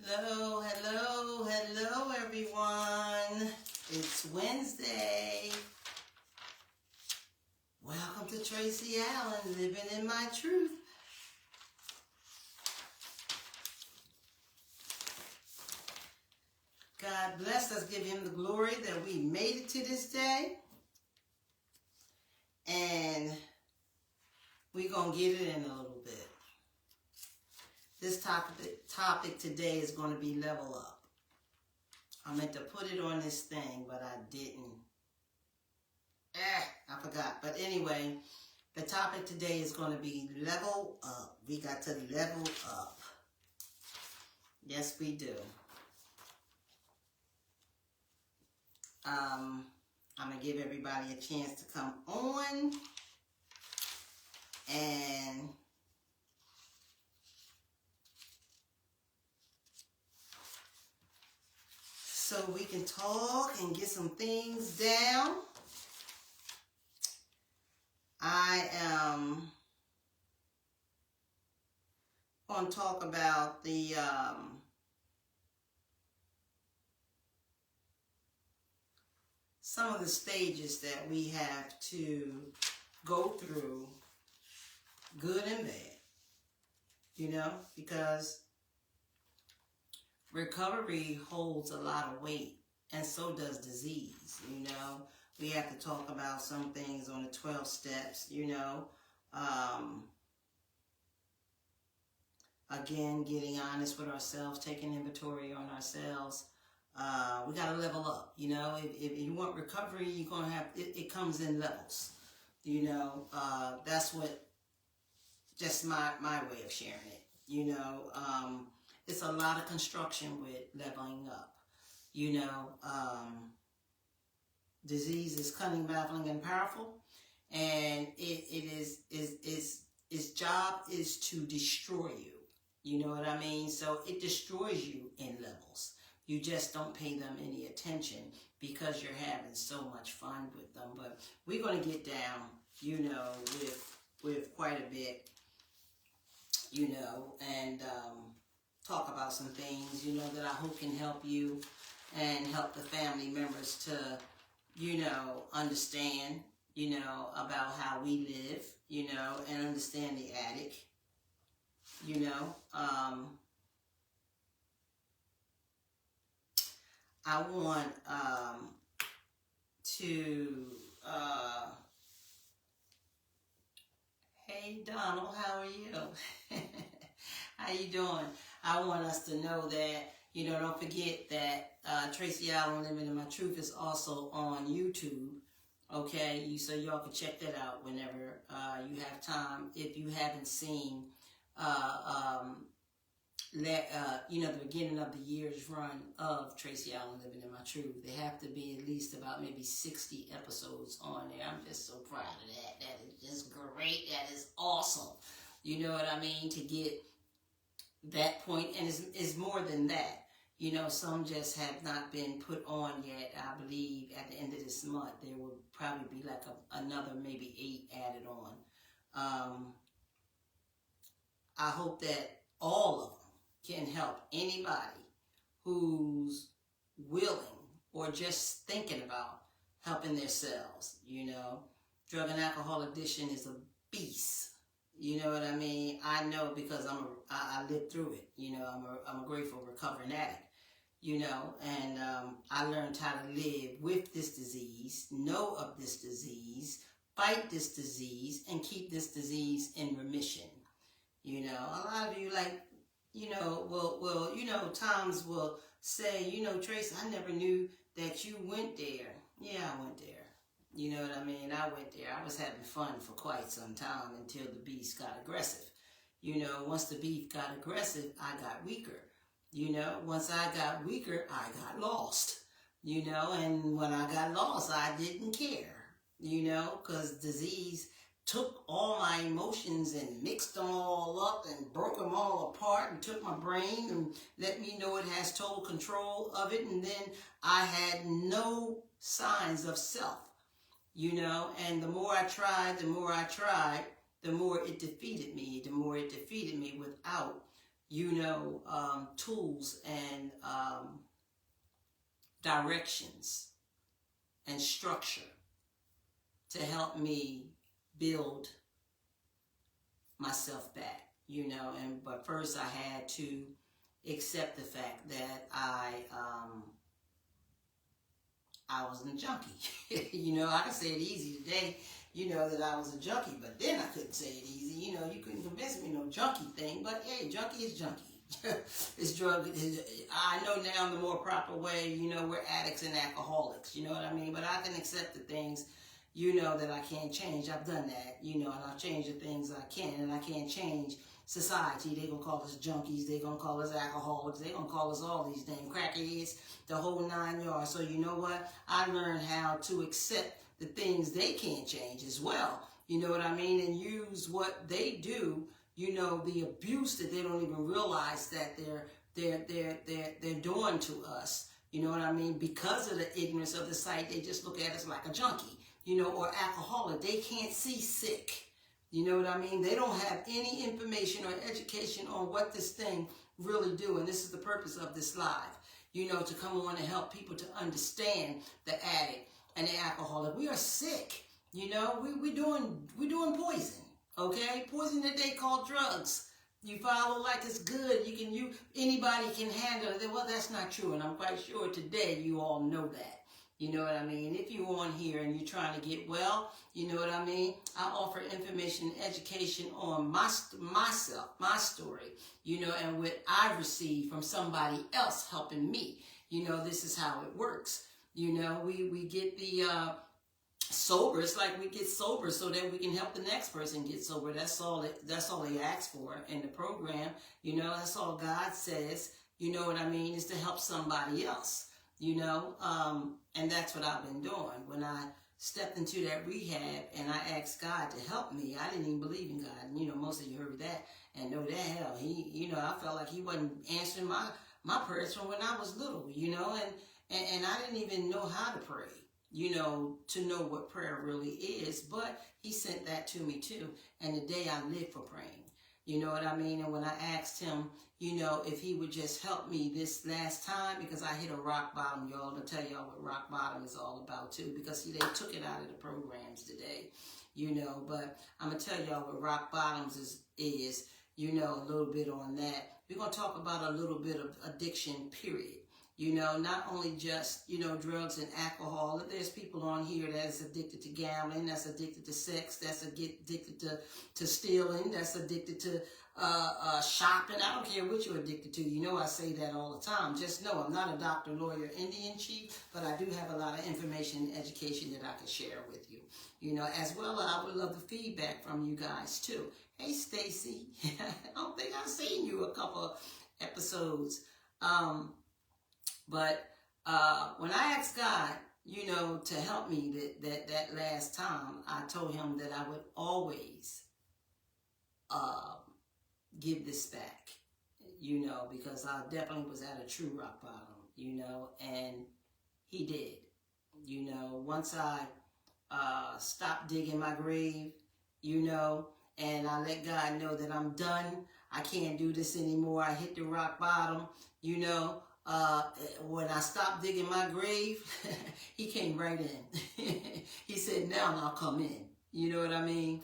Hello, hello, hello, everyone. It's Wednesday. Welcome to Tracy Allen, Living in My Truth. God bless us. Give him the glory that we made it to this day. And we're going to get it in a little bit. This topic today is going to be level up. I meant to put it on this thing, but I didn't. I forgot. But anyway, the topic today is going to be level up. We got to level up. Yes, we do. I'm going to give everybody a chance to come on. And so we can talk and get some things down. I am going to talk about the some of the stages that we have to go through, good and bad, because recovery holds a lot of weight, and so does disease. We have to talk about some things on the 12 steps. Again, getting honest with ourselves, taking inventory on ourselves. We got to level up. If you want recovery, you're gonna have it comes in levels. That's what just my way of sharing it. It's a lot of construction with leveling up. Disease is cunning, baffling, and powerful, and its job is to destroy you. You know what I mean? So it destroys you in levels. You just don't pay them any attention because you're having so much fun with them. But we're going to get down, with quite a bit, and talk about some things, that I hope can help you and help the family members to, understand, about how we live, and understand the addict, I want to, hey Donald, how are you? How you doing? I want us to know that, don't forget that Tracy Allen Living in My Truth is also on YouTube. Okay, so y'all can check that out whenever you have time. If you haven't seen, the beginning of the year's run of Tracy Allen Living in My Truth, there have to be at least about maybe 60 episodes on there. I'm just so proud of that. That is just great. That is awesome. You know what I mean? To get that point, and it's more than that. Some just have not been put on yet. I believe at the end of this month there will probably be like another maybe 8 added on. I hope that all of them can help anybody who's willing or just thinking about helping themselves. Drug and alcohol addiction is a beast. You know what I mean? I know because I lived through it. I'm a grateful recovering addict. And I learned how to live with this disease, know of this disease, fight this disease, and keep this disease in remission. A lot of you times will say, Trace, I never knew that you went there. Yeah, I went there. You know what I mean? I went there. I was having fun for quite some time until the beast got aggressive. Once the beast got aggressive, I got weaker. Once I got weaker, I got lost. And when I got lost, I didn't care. Because disease took all my emotions and mixed them all up and broke them all apart and took my brain and let me know it has total control of it. And then I had no signs of self. And the more I tried, the more it defeated me. The more it defeated me without, tools and directions and structure to help me build myself back, but first I had to accept the fact that I wasn't a junkie. I can say it easy today, that I was a junkie, but then I couldn't say it easy. You couldn't convince me no junkie thing, but hey, junkie is junkie. It's drug. I know now the more proper way, we're addicts and alcoholics, you know what I mean? But I can accept the things, that I can't change. I've done that, and I've changed the things I can, and I can't change society. They're going to call us junkies. They're going to call us alcoholics. They're going to call us all these things, crackheads, the whole 9 yards. So you know what? I learned how to accept the things they can't change as well. You know what I mean? And use what they do, the abuse that they don't even realize that they're doing to us. You know what I mean? Because of the ignorance of the sight, they just look at us like a junkie, or alcoholic. They can't see sick. You know what I mean? They don't have any information or education on what this thing really do. And this is the purpose of this live, to come on and help people to understand the addict and the alcoholic. We are sick. We're doing poison. Okay? Poison that they call drugs. You follow like it's good. Anybody can handle it. Well, that's not true. And I'm quite sure today you all know that. You know what I mean? If you're on here and you're trying to get well, you know what I mean? I offer information and education on myself, my story, and what I received from somebody else helping me. This is how it works. We get the sober. It's like we get sober so that we can help the next person get sober. That's all they ask for in the program. That's all God says, you know what I mean, is to help somebody else. And that's what I've been doing. When I stepped into that rehab and I asked God to help me, I didn't even believe in God. Most of you heard that and know that hell. I felt like he wasn't answering my prayers from when I was little, and I didn't even know how to pray, to know what prayer really is. But he sent that to me too. And today I live for praying. You know what I mean? And when I asked him, if he would just help me this last time, because I hit a rock bottom, y'all. I'm going to tell y'all what rock bottom is all about, too, because, they took it out of the programs today, But I'm going to tell y'all what rock bottoms is, a little bit on that. We're going to talk about a little bit of addiction, period. Not only just, drugs and alcohol. There's people on here that's addicted to gambling, that's addicted to sex, that's addicted to stealing, that's addicted to shopping. I don't care what you're addicted to. I say that all the time. Just know I'm not a doctor, lawyer, Indian chief, but I do have a lot of information and education that I can share with you. As well, I would love the feedback from you guys too. Hey, Stacy, I don't think I've seen you a couple episodes. But when I asked God, to help me that last time, I told him that I would always give this back, because I definitely was at a true rock bottom, and he did. Once I stopped digging my grave, and I let God know that I'm done, I can't do this anymore, I hit the rock bottom, when I stopped digging my grave, he came right in. He said, now I'll come in. You know what I mean?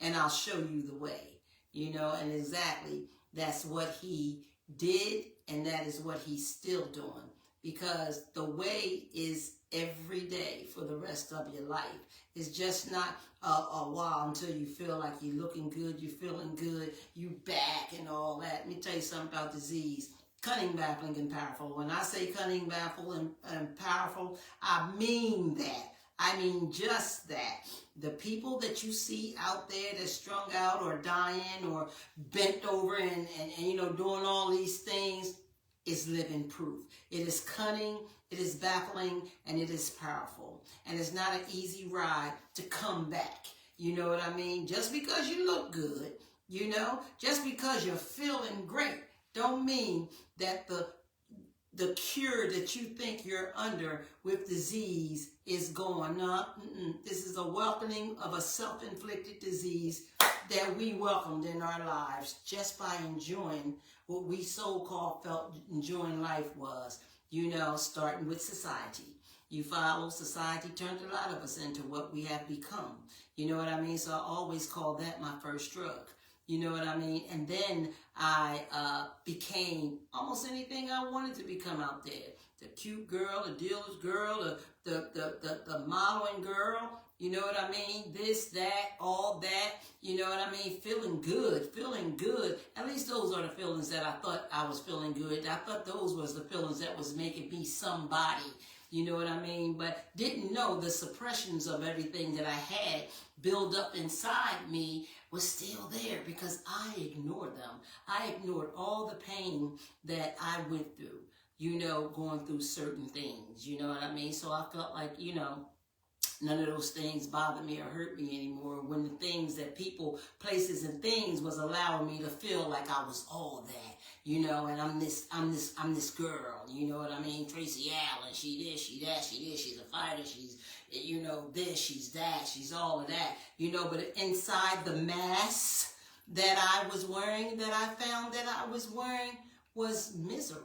And I'll show you the way. And exactly that's what he did, and that is what he's still doing. Because the way is every day for the rest of your life. It's just not a while until you feel like you're looking good, you're feeling good, you back and all that. Let me tell you something about disease. Cunning, baffling, and powerful. When I say cunning, baffling, and powerful, I mean that. I mean just that. The people that you see out there that's strung out or dying or bent over and doing all these things is living proof. It is cunning, it is baffling, and it is powerful. And it's not an easy ride to come back. You know what I mean? Just because you look good, just because you're feeling great, don't mean that the cure that you think you're under with disease is gone. No, this is a welcoming of a self-inflicted disease that we welcomed in our lives just by enjoying what we so-called felt enjoying life was. You know, starting with society. You follow society, turned a lot of us into what we have become. You know what I mean? So I always call that my first drug. You know what I mean? And then I became almost anything I wanted to become out there. The cute girl, the dealer's girl, the modeling girl. You know what I mean? This, that, all that. You know what I mean? Feeling good, feeling good. At least those are the feelings that I thought I was feeling good. I thought those was the feelings that was making me somebody. You know what I mean? But didn't know the suppressions of everything that I had built up inside me was still there because I ignored them. I ignored all the pain that I went through, you know, going through certain things. You know what I mean? So I felt like, you know, none of those things bothered me or hurt me anymore when the things that people, places, and things was allowing me to feel like I was all that, you know, and I'm this girl, you know what I mean? Tracy Allen, she this, she that, she this, she's a fighter, she's, you know, this, she's that, she's all of that, you know, but inside the mask that I was wearing, that I found that I was wearing was misery.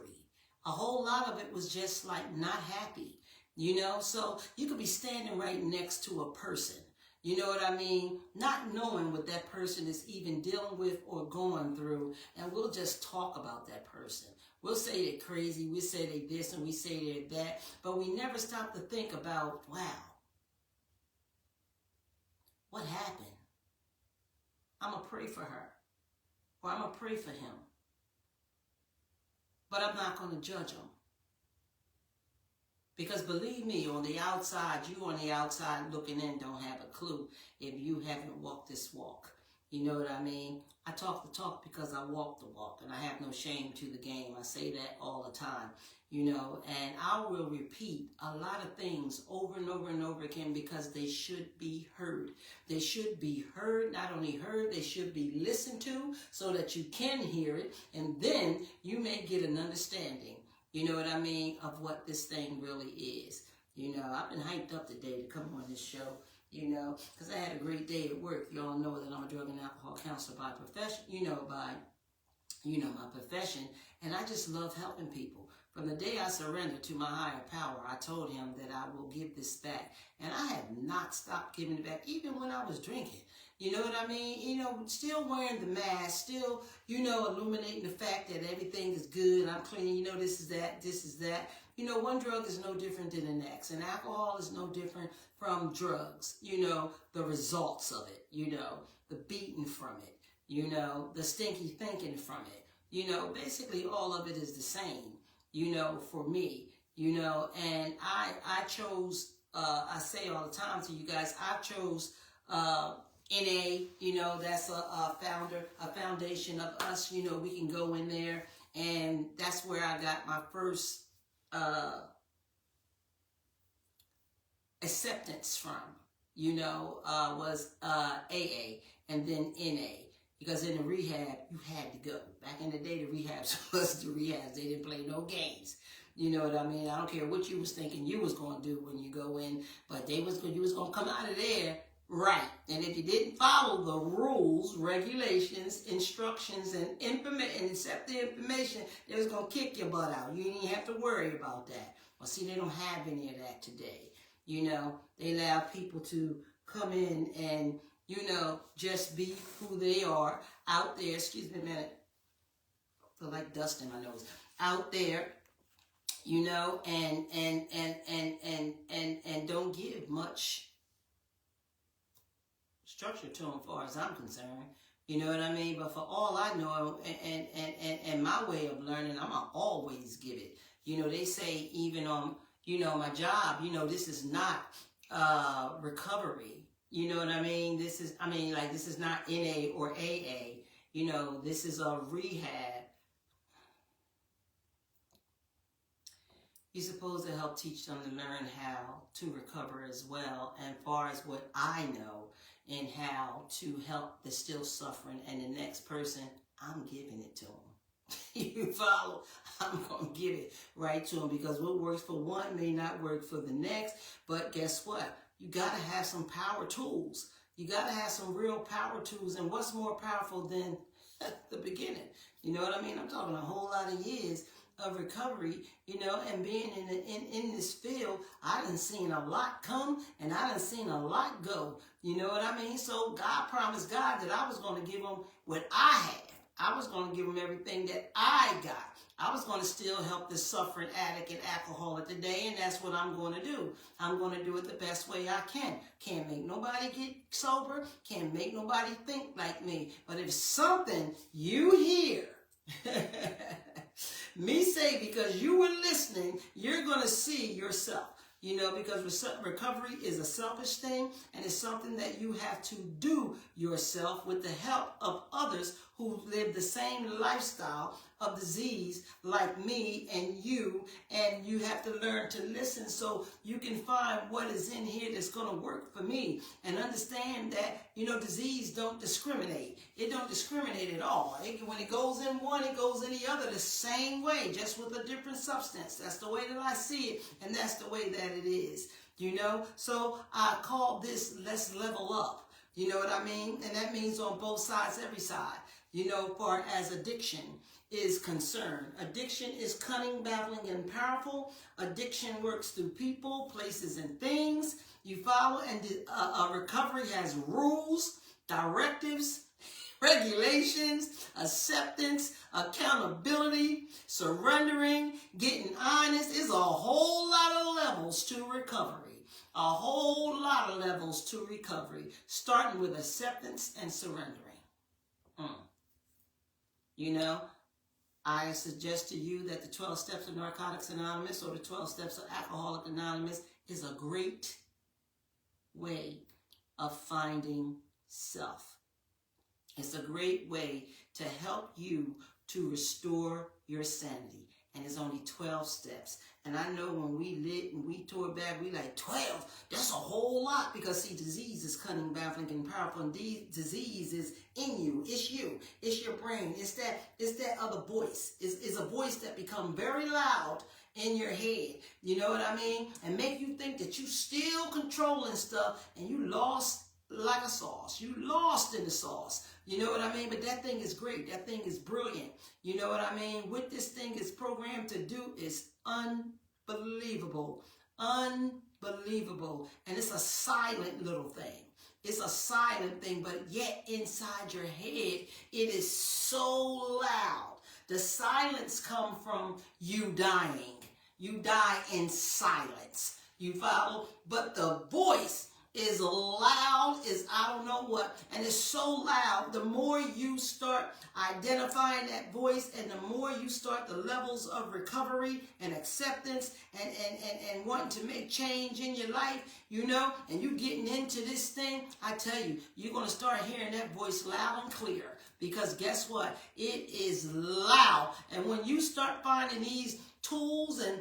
A whole lot of it was just like not happy. You know, so you could be standing right next to a person, you know what I mean, not knowing what that person is even dealing with or going through, and we'll just talk about that person. We'll say they're crazy, we'll say they this, and we say they're that, but we never stop to think about, wow, what happened? I'm going to pray for her, or I'm going to pray for him, but I'm not going to judge them. Because believe me, on the outside, you on the outside looking in don't have a clue if you haven't walked this walk. You know what I mean? I talk the talk because I walk the walk, and I have no shame to the game. I say that all the time, you know, and I will repeat a lot of things over and over and over again because they should be heard. They should be heard, not only heard, they should be listened to so that you can hear it, and then you may get an understanding. You know what I mean, of what this thing really is. You know, I've been hyped up today to come on this show, you know, because I had a great day at work. You all know that I'm a drug and alcohol counselor by profession, my profession, and I just love helping people. From the day I surrendered to my higher power, I told him that I will give this back, and I have not stopped giving it back, even when I was drinking. You know what I mean? You know, still wearing the mask, still, you know, illuminating the fact that everything is good, I'm clean, you know, this is that, this is that. You know, one drug is no different than the next, and alcohol is no different from drugs. You know, the results of it, you know, the beating from it, you know, the stinky thinking from it. You know, basically all of it is the same, you know, for me, you know, and I chose, I say all the time to you guys, I chose, NA, you know, that's a foundation of us, you know, we can go in there, and that's where I got my first acceptance from, you know, was AA, and then NA, because in the rehab, you had to go. Back in the day, the rehabs was the rehabs. They didn't play no games. You know what I mean? I don't care what you was thinking you was going to do when you go in, but you was going to come out of there right. And if you didn't follow the rules, regulations, instructions, and accept the information, they was going to kick your butt out. You didn't have to worry about that. Well, see, they don't have any of that today. You know, they allow people to come in and, you know, just be who they are out there. Excuse me a minute. I feel like dust in my nose. Out there, you know, and don't give much structure to them as far as I'm concerned. You know what I mean? But for all I know, and my way of learning, I'm going to always give it. You know, they say even on, you know, my job, you know, this is not recovery. You know what I mean? This is not NA or AA. You know, this is a rehab. You're supposed to help teach them to learn how to recover as well, and far as what I know, and how to help the still suffering and the next person, I'm giving it to them. You follow? I'm going to give it right to them, because what works for one may not work for the next. But guess what? You got to have some power tools. You got to have some real power tools. And what's more powerful than the beginning? You know what I mean? I'm talking a whole lot of years of recovery, and being in this field. I done seen a lot come, and I done seen a lot go. You know what I mean? So God promised God that I was going to give him what I had. I was going to give him everything that I got. I was going to still help this suffering addict and alcoholic today, and that's what I'm going to do. I'm going to do it the best way I can. Can't make nobody get sober. Can't make nobody think like me. But if something you hear me say, because you were listening, you're going to see yourself. Because recovery is a selfish thing, and it's something that you have to do yourself with the help of others who live the same lifestyle of disease like me and you have to learn to listen so you can find what is in here that's going to work for me, and understand that, disease don't discriminate. It don't discriminate at all. When it goes in one, it goes in the other the same way, just with a different substance. That's the way that I see it, and that's the way that it is. So I call this Let's Level Up. You know what I mean? And that means on both sides, every side. Far as addiction is concerned. Addiction is cunning, baffling, and powerful. Addiction works through people, places, and things. You follow? And recovery has rules, directives, regulations, acceptance, accountability, surrendering, getting honest. Is a whole lot of levels to recovery. A whole lot of levels to recovery, starting with acceptance and surrendering. I suggest to you that the 12 Steps of Narcotics Anonymous or the 12 Steps of Alcoholics Anonymous is a great way of finding self. It's a great way to help you to restore your sanity. And it's only 12 steps. And I know when we lit and we tore back, we like, 12, that's a whole lot. Because, see, disease is cunning, baffling, and powerful. And disease is in you. It's you. It's your brain. It's that other voice. It's a voice that becomes very loud in your head. You know what I mean? And make you think that you still controlling stuff, and you lost like a sauce. You lost in the sauce. You know what I mean? But that thing is great. That thing is brilliant. You know what I mean? What this thing is programmed to do is unbelievable. Unbelievable. And it's a silent little thing. It's a silent thing, but yet inside your head, it is so loud. The silence comes from you dying. You die in silence. You follow? But the voice is loud as I don't know what, and it's so loud. The more you start identifying that voice, and the more you start the levels of recovery and acceptance and wanting to make change in your life, and you getting into this thing, I tell you, you're going to start hearing that voice loud and clear, because guess what? It is loud. And when you start finding these tools and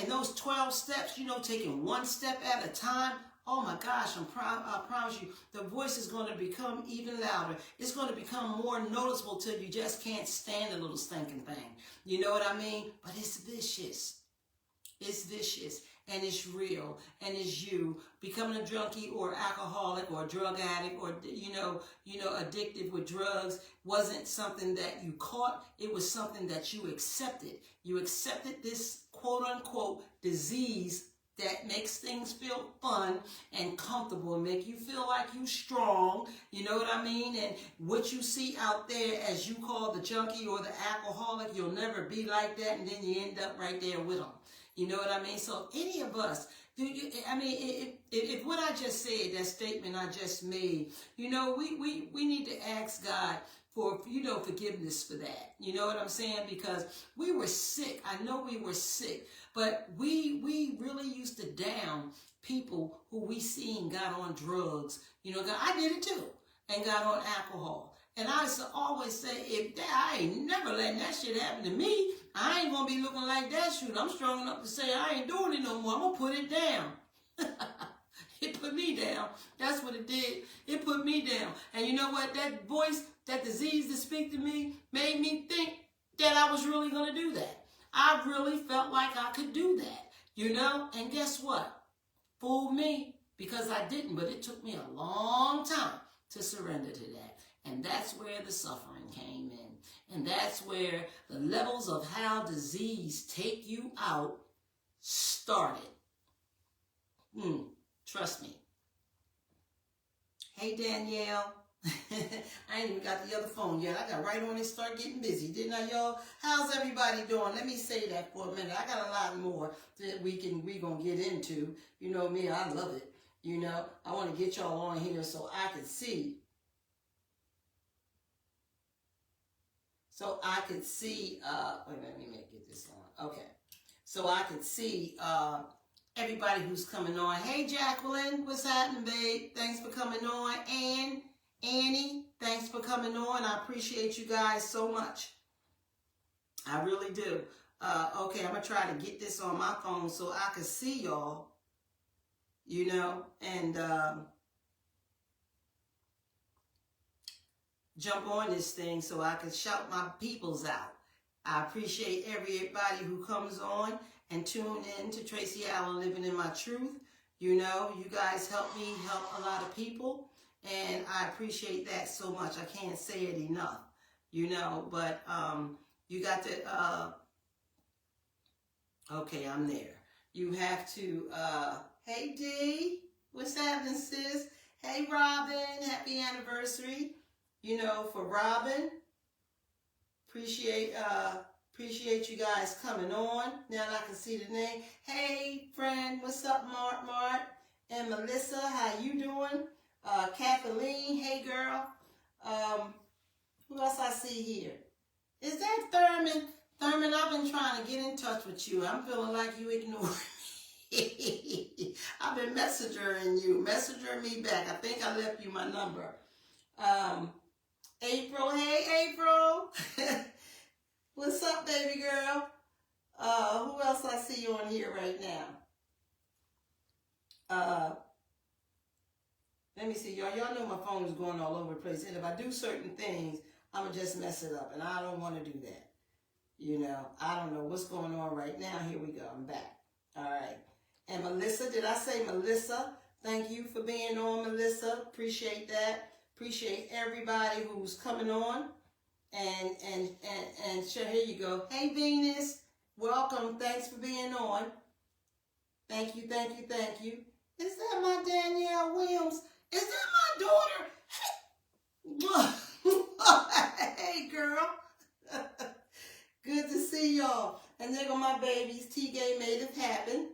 those 12 steps, taking one step at a time, oh my gosh, I promise you, the voice is going to become even louder. It's going to become more noticeable till you just can't stand the little stinking thing. You know what I mean? But it's vicious. It's vicious, and it's real, and it's you. Becoming a junkie or alcoholic or a drug addict or, addicted with drugs wasn't something that you caught. It was something that you accepted. You accepted this quote-unquote disease that makes things feel fun and comfortable and make you feel like you strong, you know what I mean? And what you see out there as you call the junkie or the alcoholic, you'll never be like that, and then you end up right there with them. You know what I mean? So any of us, if what I just said, that statement I just made, we need to ask God for, forgiveness for that. You know what I'm saying? Because we were sick. I know we were sick. But we really used to down people who we seen got on drugs. I did it too, and got on alcohol. And I used to always say, I ain't never letting that shit happen to me. I ain't going to be looking like that shit. I'm strong enough to say I ain't doing it no more. I'm going to put it down. It put me down. That's what it did. It put me down. And you know what? That voice, that disease that speak to me, made me think that I was really going to do that. I really felt like I could do that, you know? And guess what? Fooled me, because I didn't, but it took me a long time to surrender to that. And that's where the suffering came in. And that's where the levels of how disease take you out started. Trust me. Hey, Danielle. I ain't even got the other phone yet. I got right on and start getting busy, didn't I, y'all? How's everybody doing? Let me say that for a minute. I got a lot more that we gonna get into. You know me, I love it. You know, I want to get y'all on here so I can see. So I could see, wait a minute, let me get this on. Okay. So I could see everybody who's coming on. Hey, Jacqueline, what's happening, babe? Thanks for coming on. And Annie, thanks for coming on. I appreciate you guys so much. I really do. Okay, I'm going to try to get this on my phone so I can see y'all, you know, and jump on this thing so I can shout my peoples out. I appreciate everybody who comes on and tune in to Tracy Allen Living in My Truth. You know, you guys help me help a lot of people, and I appreciate that so much. I can't say it enough, you know, but you got to, okay, I'm there. You have to, hey D, what's happening, sis? Hey Robin, happy anniversary. You know, for Robin, appreciate you guys coming on. Now that I can see the name. Hey, friend, what's up, Mart? And Melissa, how you doing? Kathleen, hey, girl. Who else I see here? Is that Thurman? Thurman, I've been trying to get in touch with you. I'm feeling like you ignored me. I've been messaging you. Messaging me back. I think I left you my number. April, hey April. What's up, baby girl? Who else I see on here right now? Let me see, y'all. Y'all know my phone is going all over the place. And if I do certain things, I'm going to just mess it up. And I don't want to do that. You know, I don't know what's going on right now. Here we go. I'm back. All right. And Melissa, did I say Melissa? Thank you for being on, Melissa. Appreciate that. Appreciate everybody who's coming on, and sure, here you go. Hey Venus, welcome. Thanks for being on. Thank you. Is that my Danielle Williams? Is that my daughter? Hey girl. Good to see y'all. And there go my babies. T-Gay made it happen.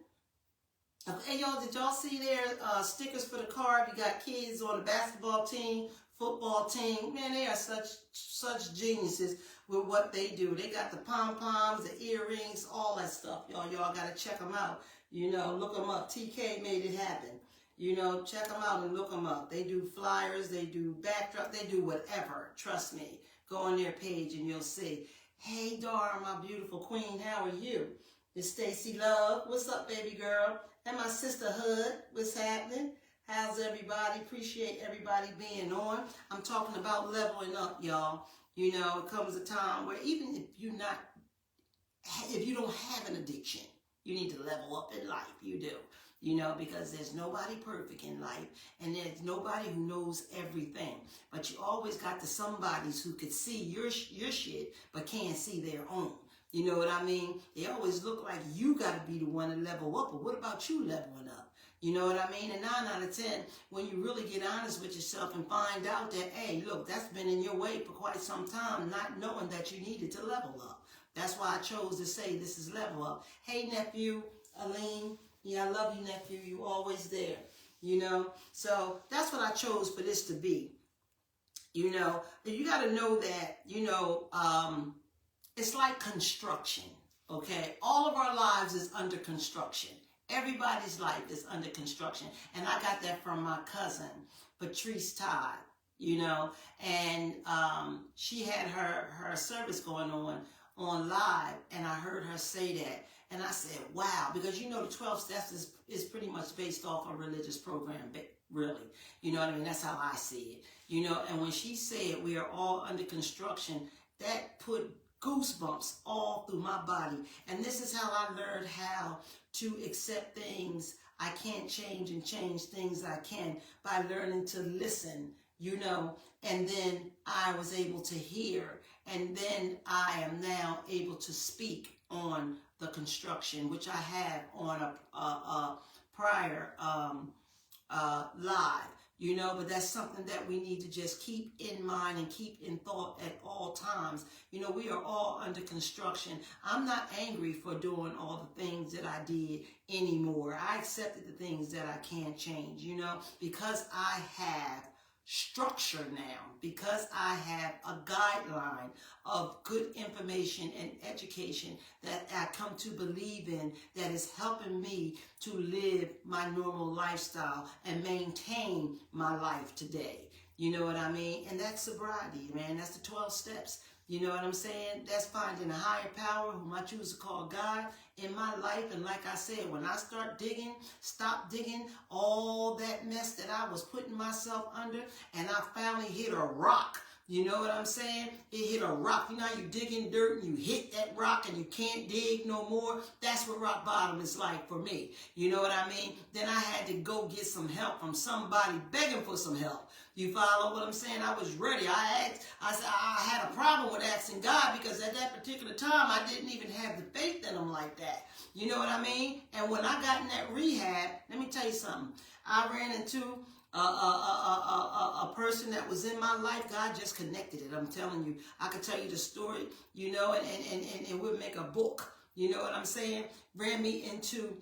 Okay, y'all, did y'all see their stickers for the card? You got kids on the basketball team, football team. Man, they are such geniuses with what they do. They got the pom-poms, the earrings, all that stuff. Y'all got to check them out. You know, look them up. TK made it happen. You know, check them out and look them up. They do flyers, they do backdrop, they do whatever. Trust me. Go on their page and you'll see. Hey, Dara, my beautiful queen, how are you? It's Stacy Love. What's up, baby girl? And my sister Hood, what's happening? How's everybody? Appreciate everybody being on. I'm talking about leveling up, y'all. You know, it comes a time where even if you don't have an addiction, you need to level up in life. You do. You know, because there's nobody perfect in life, and there's nobody who knows everything. But you always got the somebodies who could see your shit, but can't see their own. You know what I mean? They always look like you got to be the one to level up, but what about you leveling up? You know what I mean? And 9 out of 10, when you really get honest with yourself and find out that, hey, look, that's been in your way for quite some time, not knowing that you needed to level up. That's why I chose to say this is level up. Hey, nephew, Aline. Yeah, I love you, nephew. You always there. You know? So that's what I chose for this to be. You know? You got to know that, you know, it's like construction, okay? All of our lives is under construction. Everybody's life is under construction. And I got that from my cousin, Patrice Todd, you know? And she had her service going on live, and I heard her say that. And I said, wow, because you know the 12 steps is pretty much based off a religious program, really. You know what I mean? That's how I see it. You know, and when she said we are all under construction, that put goosebumps all through my body. And this is how I learned how to accept things I can't change and change things I can, by learning to listen, and then I was able to hear, and then I am now able to speak on the construction, which I have on a prior live. But that's something that we need to just keep in mind and keep in thought at all times. We are all under construction. I'm not angry for doing all the things that I did anymore. I accepted the things that I can't change, because I have structure now, because I have a guideline of good information and education that I come to believe in, that is helping me to live my normal lifestyle and maintain my life today. You know what I mean? And that's sobriety, man. That's the 12 steps. You know what I'm saying? That's finding a higher power, whom I choose to call God, in my life. And like I said, when I stop digging all that mess that I was putting myself under, and I finally hit a rock. You know what I'm saying? It hit a rock. You know how you dig in dirt and you hit that rock and you can't dig no more? That's what rock bottom is like for me. You know what I mean? Then I had to go get some help from somebody begging for some help. You follow what I'm saying? I was ready. I had a problem with asking God, because at that particular time, I didn't even have the faith in him like that. You know what I mean? And when I got in that rehab, let me tell you something. I ran into a person that was in my life. God just connected it. I'm telling you. I could tell you the story, and we'll make a book. You know what I'm saying? Ran me into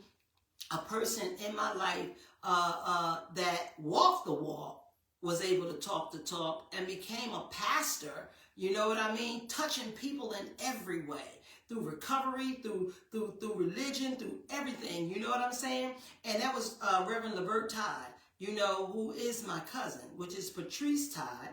a person in my life that walked the walk, was able to talk the talk, and became a pastor. You know what I mean? Touching people in every way. Through recovery, through religion, through everything. You know what I'm saying? And that was Reverend Levert Todd, who is my cousin, which is Patrice Todd,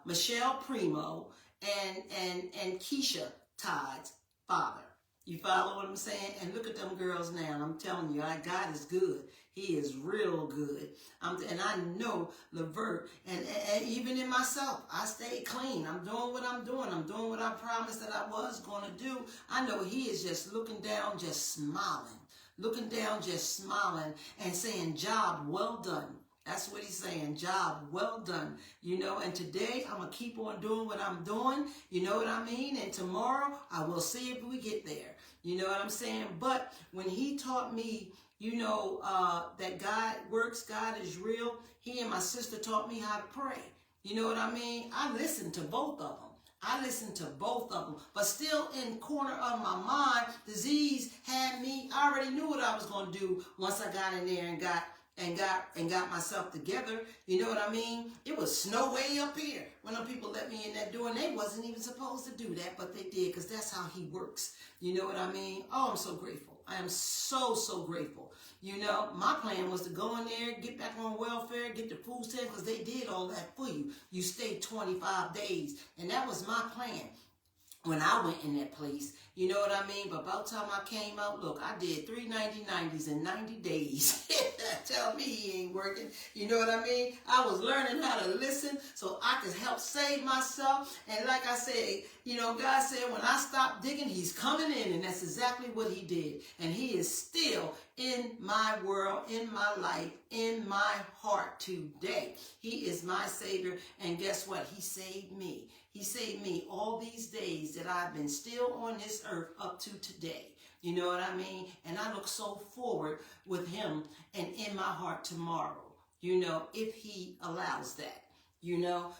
Michelle Primo, and Keisha Todd's father. You follow what I'm saying? And look at them girls now. I'm telling you, God is good. He is real good. And I know Levert, and even in myself, I stayed clean. I'm doing what I'm doing. I'm doing what I promised that I was going to do. I know he is just looking down, just smiling. Looking down, just smiling and saying, job well done. That's what he's saying. Job well done. And today I'm going to keep on doing what I'm doing. You know what I mean? And tomorrow I will see if we get there. You know what I'm saying? But when he taught me, that God works, God is real, he and my sister taught me how to pray. You know what I mean? I listened to both of them. But still in corner of my mind, disease had me. I already knew what I was going to do once I got in there and got myself together. You know what I mean? It was snow way up here when them people let me in that door, and they wasn't even supposed to do that, but they did, because that's how he works. You know what I mean? Oh, I'm so grateful. I am so, so grateful. My plan was to go in there, get back on welfare, get the food stamps, because they did all that for you. You stayed 25 days, and that was my plan when I went in that place. You know what I mean? But about the time I came out, look, I did 3 90/90s in 90 days. Tell me he ain't working. You know what I mean? I was learning how to listen so I could help save myself. And like I said, God said when I stop digging, he's coming in. And that's exactly what he did. And he is still in my world, in my life, in my heart today. He is my Savior. And guess what? He saved me. He saved me all these days that I've been still on this earth up to today. You know what I mean? And I look so forward with him and in my heart tomorrow, if he allows that,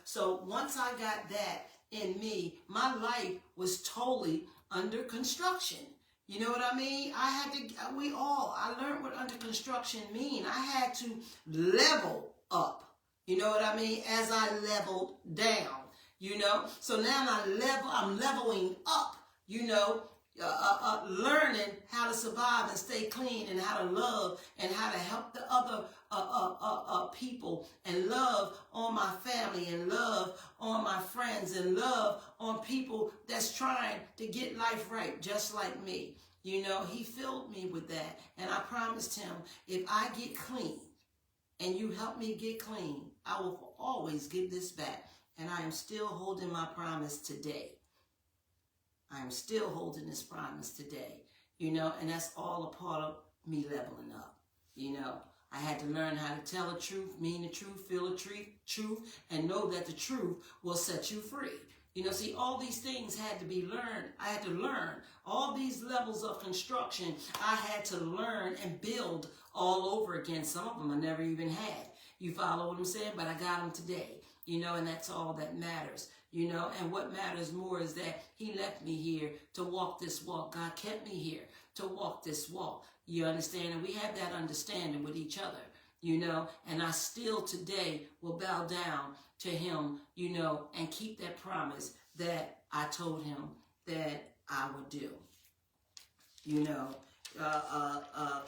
So once I got that in me, my life was totally under construction. You know what I mean? I learned what under construction mean. I had to level up. You know what I mean? As I leveled down. So now I'm leveling up, learning how to survive and stay clean, and how to love, and how to help the other people, and love on my family, and love on my friends, and love on people that's trying to get life right, just like me. He filled me with that, and I promised him, if I get clean and you help me get clean, I will always give this back. And I am still holding my promise today. I am still holding this promise today, you know, and that's all a part of me leveling up, you know. I had to learn how to tell the truth, mean the truth, feel the truth, and know that the truth will set you free. You know, see, all these things had to be learned. I had to learn all these levels of construction. I had to learn and build all over again. Some of them I never even had. You follow what I'm saying? But I got them today, you know, and that's all that matters. You know, and what matters more is that he left me here to walk this walk. God kept me here to walk this walk. You understand? And we have that understanding with each other, you know, and I still today will bow down to him, you know, and keep that promise that I told him that I would do. You know,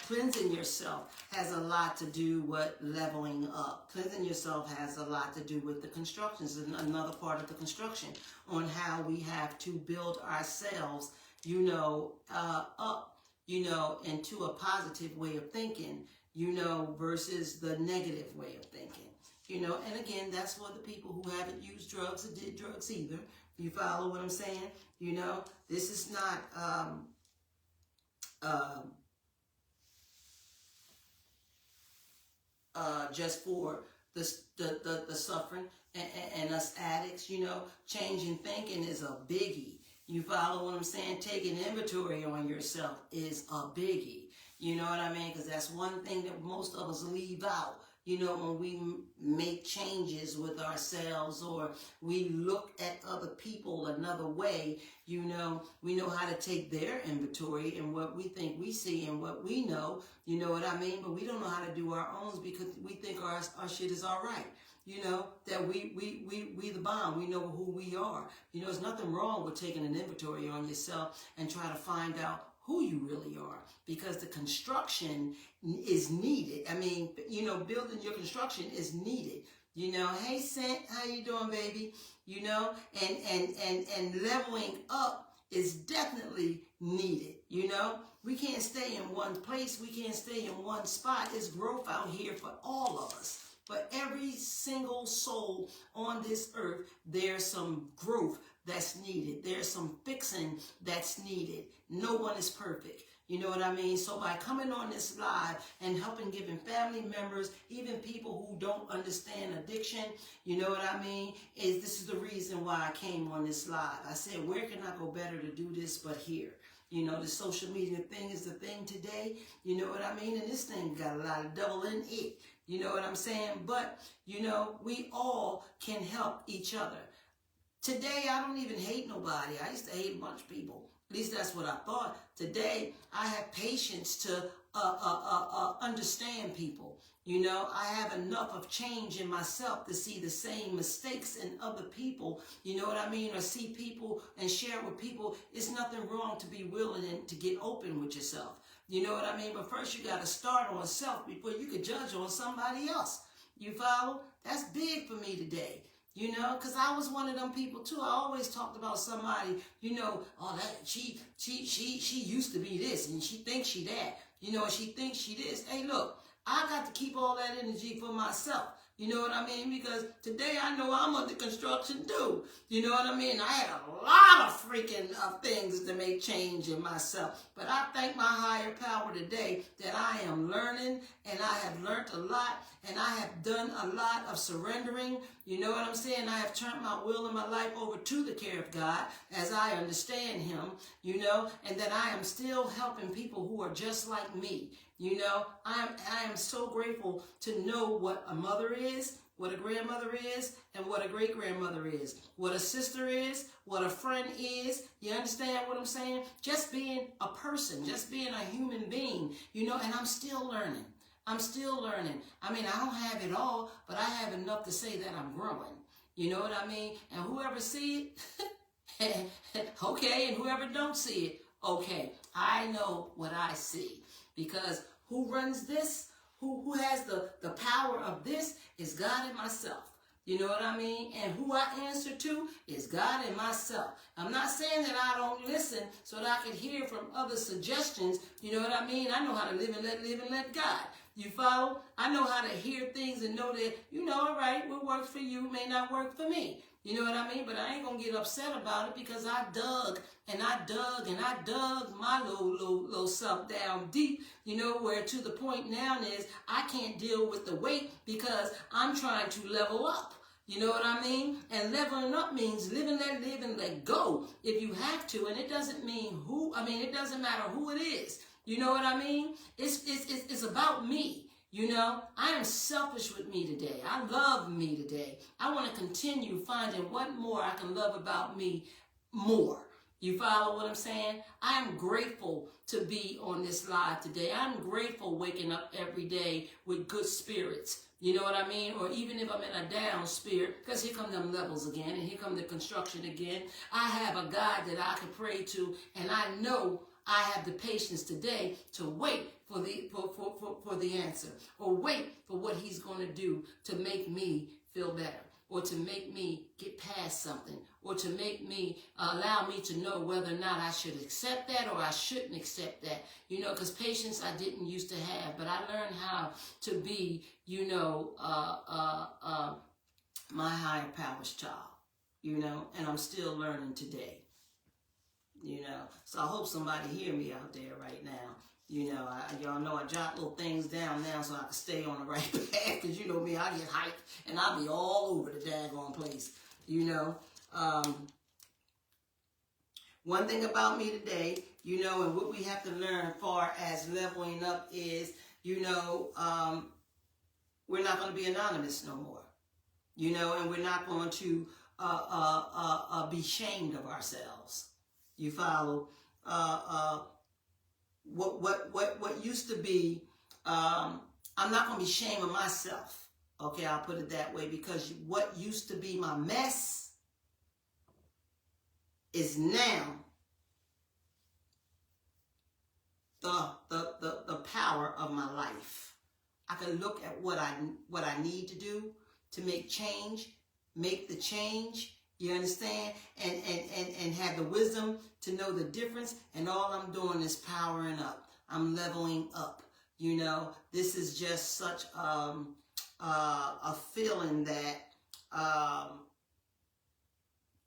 cleansing yourself has a lot to do with leveling up. Cleansing yourself has a lot to do with the constructions, and another part of the construction on how we have to build ourselves, you know, up, you know, into a positive way of thinking, you know, versus the negative way of thinking. You know, and again, that's for the people who haven't used drugs or did drugs either. You follow what I'm saying? You know, this is not just for the suffering and us addicts. You know, changing thinking is a biggie. You follow what I'm saying? Taking inventory on yourself is a biggie. You know what I mean? Because that's one thing that most of us leave out. You know, when we make changes with ourselves or we look at other people another way, you know, we know how to take their inventory and what we think we see and what we know, you know what I mean? But we don't know how to do our own because we think our shit is all right. You know, that we the bomb. We know who we are. You know, there's nothing wrong with taking an inventory on yourself and trying to find out who you really are, because the construction is needed. I mean, you know, building your construction is needed. You know, hey, Scent, how you doing, baby? You know, and leveling up is definitely needed. You know, we can't stay in one place. We can't stay in one spot. There's growth out here for all of us. For every single soul on this earth, there's some growth that's needed. There's some fixing that's needed. No one is perfect. You know what I mean? So by coming on this live and helping giving family members, even people who don't understand addiction, you know what I mean? This is the reason why I came on this live. I said, where can I go better to do this but here? You know, the social media thing is the thing today. You know what I mean? And this thing got a lot of devil in it. You know what I'm saying? But, you know, we all can help each other. Today, I don't even hate nobody. I used to hate a bunch of people. At least that's what I thought. Today, I have patience to understand people. You know, I have enough of change in myself to see the same mistakes in other people. You know what I mean? Or see people and share with people. It's nothing wrong to be willing to get open with yourself. You know what I mean? But first, you got to start on self before you can judge on somebody else. You follow? That's big for me today. You know, because I was one of them people too. I always talked about somebody, you know, oh, that she used to be this and she thinks she that. You know, she thinks she this. Hey, look, I got to keep all that energy for myself. You know what I mean? Because today I know I'm under construction too. You know what I mean? I had a lot of freaking things to make change in myself. But I thank my higher power today that I am learning, and I have learned a lot, and I have done a lot of surrendering. You know what I'm saying? I have turned my will and my life over to the care of God as I understand him, you know, and that I am still helping people who are just like me. You know, I am so grateful to know what a mother is, what a grandmother is, and what a great-grandmother is, what a sister is, what a friend is. You understand what I'm saying? Just being a person, just being a human being, you know, and I'm still learning. I'm still learning. I mean, I don't have it all, but I have enough to say that I'm growing. You know what I mean? And whoever see it, okay, and whoever don't see it, okay. I know what I see. Because who runs this, who has the power of this is God and myself. You know what I mean? And who I answer to is God and myself. I'm not saying that I don't listen so that I can hear from other suggestions. You know what I mean? I know how to live and let God. You follow? I know how to hear things and know that, all right, what works for you may not work for me. You know what I mean? But I ain't going to get upset about it because I dug and I dug and I dug my little self down deep, where to the point now is I can't deal with the weight because I'm trying to level up. You know what I mean? And leveling up means live and let go if you have to. And it doesn't mean it doesn't matter who it is. You know what I mean? It's about me. I am selfish with me today. I love me today. I want to continue finding what more I can love about me more. You follow what I'm saying? I am grateful to be on this live today. I'm grateful waking up every day with good spirits. You know what I mean? Or even if I'm in a down spirit, because here come them levels again, and here come the construction again. I have a God that I can pray to, and I know I have the patience today to wait for the answer, or wait for what he's going to do to make me feel better, or to make me get past something, or to make me allow me to know whether or not I should accept that or I shouldn't accept that. Because patience I didn't used to have, but I learned how to be, my higher power's child, and I'm still learning today. So I hope somebody hear me out there right now. Y'all know I jot little things down now so I can stay on the right path, because you know me, I get hyped and I'll be all over the daggone place. One thing about me today, and what we have to learn as far as leveling up is, we're not going to be anonymous no more, and we're not going to be ashamed of ourselves. You follow? What used to be, I'm not going to be ashamed of myself. Okay, I'll put it that way, because what used to be my mess is now the power of my life. I can look at what I need to do to make the change. You understand? And have the wisdom to know the difference. And all I'm doing is powering up. I'm leveling up. This is just such a feeling that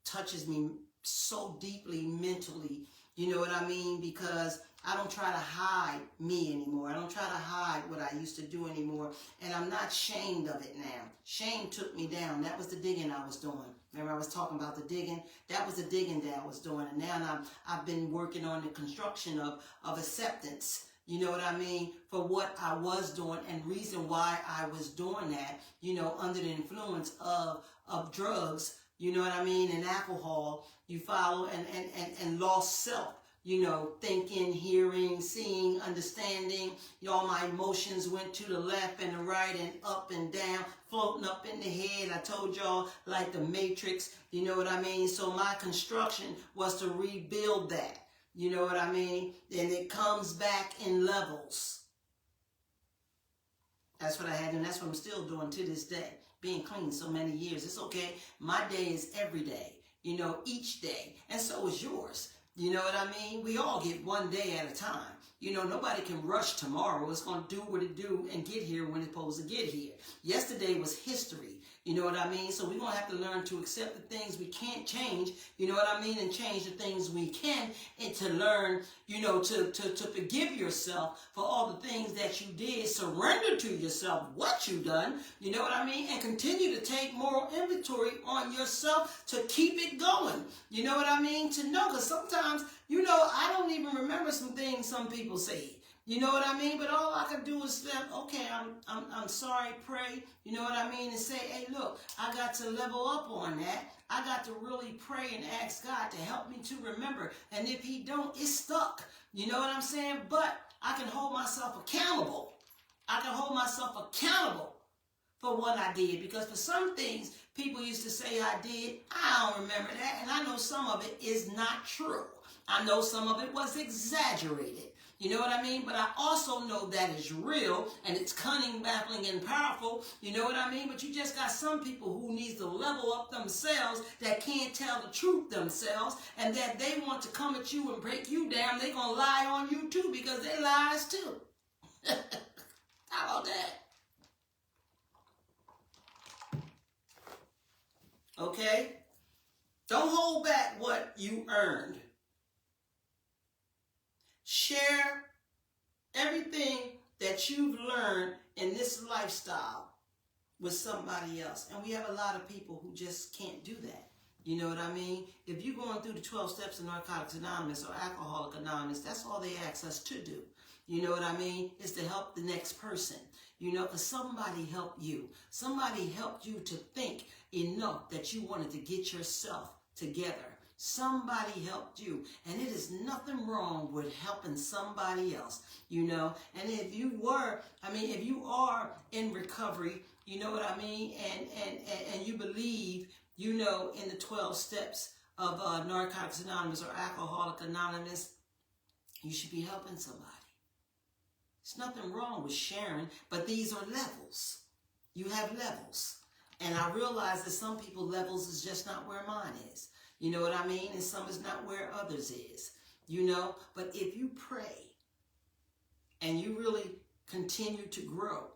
touches me so deeply mentally. You know what I mean? Because I don't try to hide me anymore. I don't try to hide what I used to do anymore. And I'm not ashamed of it now. Shame took me down. That was the digging I was doing. Remember I was talking about the digging? That was the digging that I was doing. And now I've been working on the construction of acceptance. You know what I mean? For what I was doing, and reason why I was doing that, under the influence of drugs, you know what I mean, and alcohol, you follow, and lost self. Thinking, hearing, seeing, understanding. All my emotions went to the left and the right and up and down, floating up in the head. I told y'all, like the Matrix, you know what I mean? So my construction was to rebuild that. You know what I mean? And it comes back in levels. That's what I had, and that's what I'm still doing to this day. Being clean so many years. It's okay. My day is every day, each day. And so is yours. You know what I mean? We all get one day at a time. Nobody can rush tomorrow. It's going to do what it do and get here when it's supposed to get here. Yesterday was history. You know what I mean? So we're going to have to learn to accept the things we can't change, you know what I mean, and change the things we can, and to learn, to forgive yourself for all the things that you did, surrender to yourself what you done, you know what I mean, and continue to take moral inventory on yourself to keep it going, you know what I mean, to know, because sometimes, I don't even remember some things some people say. You know what I mean? But all I can do is say, okay, I'm sorry, pray, you know what I mean? And say, hey, look, I got to level up on that. I got to really pray and ask God to help me to remember. And if he don't, it's stuck. You know what I'm saying? But I can hold myself accountable. I can hold myself accountable for what I did. Because for some things people used to say I did, I don't remember that. And I know some of it is not true. I know some of it was exaggerated. You know what I mean? But I also know that is real, and it's cunning, baffling, and powerful. You know what I mean? But you just got some people who need to level up themselves that can't tell the truth themselves, and that they want to come at you and break you down. They're going to lie on you too, because they lies too. How about that? Okay? Don't hold back what you earned. Share everything that you've learned in this lifestyle with somebody else. And we have a lot of people who just can't do that. You know what I mean? If you're going through the 12 steps of Narcotics Anonymous or Alcoholics Anonymous, that's all they ask us to do. You know what I mean? Is to help the next person. You know, because somebody helped you. Somebody helped you to think enough that you wanted to get yourself together. Somebody helped you. And it is nothing wrong with helping somebody else, you know. And if you are in recovery, you know what I mean, and you believe, you know, in the 12 steps of Narcotics Anonymous or Alcoholics Anonymous, you should be helping somebody. There's nothing wrong with sharing, but these are levels. You have levels. And I realize that some people levels is just not where mine is. You know what I mean? And some is not where others is. You know? But if you pray and you really continue to grow,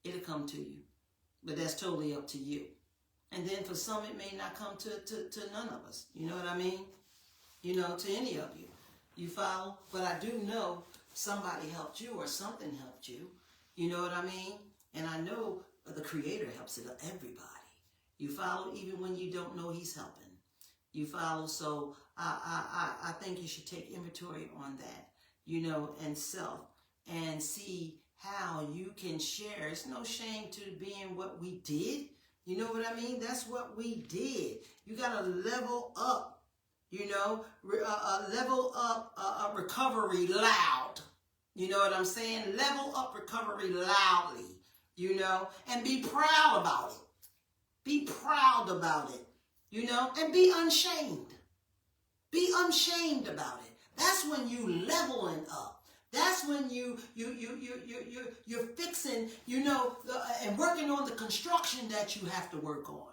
it'll come to you. But that's totally up to you. And then for some, it may not come to none of us. You know what I mean? You know, to any of you. You follow? But I do know somebody helped you or something helped you. You know what I mean? And I know the Creator helps everybody. You follow? Even when you don't know He's helping. You follow? So I think you should take inventory on that, you know, and self, and see how you can share. It's no shame to being what we did. You know what I mean? That's what we did. You got to level up. You know, level up recovery loud. You know what I'm saying? Level up recovery loudly, you know, and be proud about it. Be proud about it, you know, and be unshamed. Be unshamed about it. That's when you leveling up. That's when you're fixing, you know, and working on the construction that you have to work on,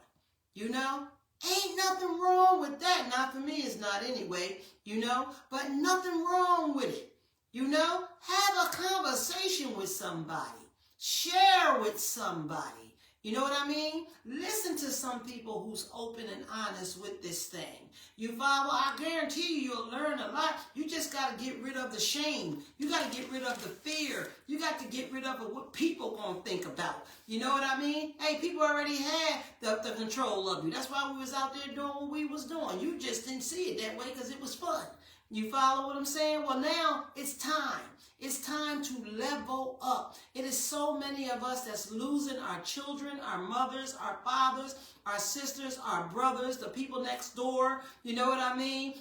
you know. Ain't nothing wrong with that. Not for me, it's not anyway, you know. But nothing wrong with it, you know. Have a conversation with somebody. Share with somebody. You know what I mean? Listen to some people who's open and honest with this thing. You follow? I guarantee you'll learn a lot. You just got to get rid of the shame. You got to get rid of the fear. You got to get rid of what people gonna think about. You know what I mean? Hey, people already had the control of you. That's why we was out there doing what we was doing. You just didn't see it that way because it was fun. You follow what I'm saying? Well, now it's time. It's time to level up. It is so many of us that's losing our children, our mothers, our fathers, our sisters, our brothers, the people next door. You know what I mean?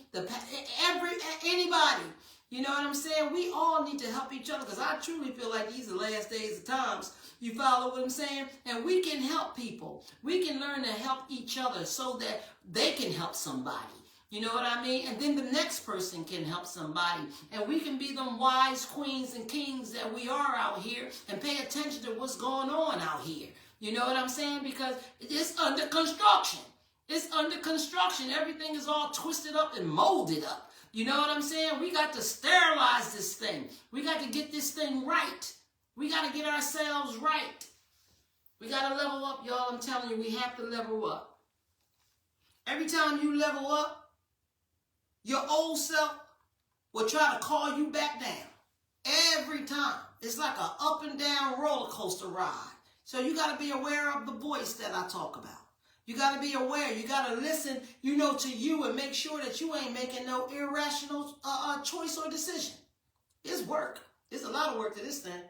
Anybody. You know what I'm saying? We all need to help each other because I truly feel like these are the last days of times. You follow what I'm saying? And we can help people. We can learn to help each other so that they can help somebody. You know what I mean? And then the next person can help somebody. And we can be them wise queens and kings that we are out here and pay attention to what's going on out here. You know what I'm saying? Because it's under construction. It's under construction. Everything is all twisted up and molded up. You know what I'm saying? We got to sterilize this thing. We got to get this thing right. We got to get ourselves right. We got to level up, y'all. I'm telling you, we have to level up. Every time you level up, your old self will try to call you back down. Every time. It's like an up and down roller coaster ride. So you got to be aware of the voice that I talk about. You got to be aware. You got to listen, you know, to you and make sure that you ain't making no irrational choice or decision. It's work. There's a lot of work to this thing.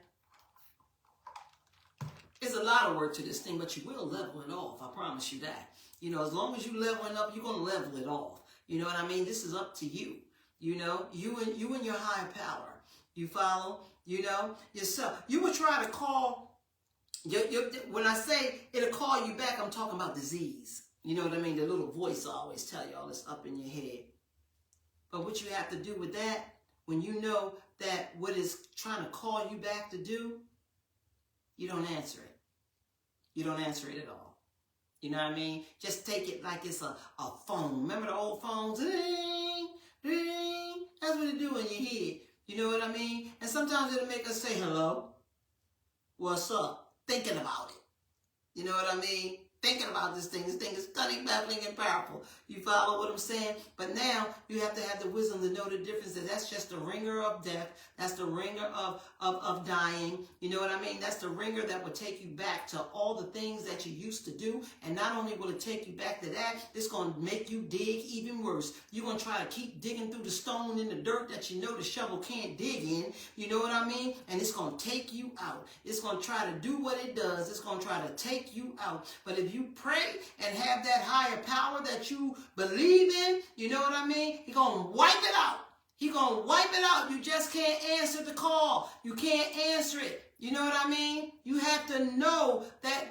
There's a lot of work to this thing, but you will level it off. I promise you that. You know, as long as you leveling up, you're going to level it off. You know what I mean? This is up to you. You know, you and your higher power. You follow? You know, yourself. You will try to call, when I say it'll call you back, I'm talking about disease. You know what I mean? The little voice always tell you all this up in your head. But what you have to do with that, when you know that what is trying to call you back to do, you don't answer it. You don't answer it at all. You know what I mean? Just take it like it's a phone. Remember the old phones? Ding, ding. That's what it do in your head. You know what I mean? And sometimes it'll make us say, hello, what's up? Thinking about it. You know what I mean? Thinking about this thing. This thing is stunning, baffling, and powerful. You follow what I'm saying? But now you have to have the wisdom to know the difference, that that's just the ringer of death. That's the ringer of dying. You know what I mean? That's the ringer that will take you back to all the things that you used to do. And not only will it take you back to that, it's going to make you dig even worse. You're going to try to keep digging through the stone in the dirt that you know the shovel can't dig in. You know what I mean? And it's going to take you out. It's going to try to do what it does. It's going to try to take you out. But if you pray and have that higher power that you believe in, you know what I mean? He's going to wipe it out. He's going to wipe it out. You just can't answer the call. You can't answer it. You know what I mean? You have to know that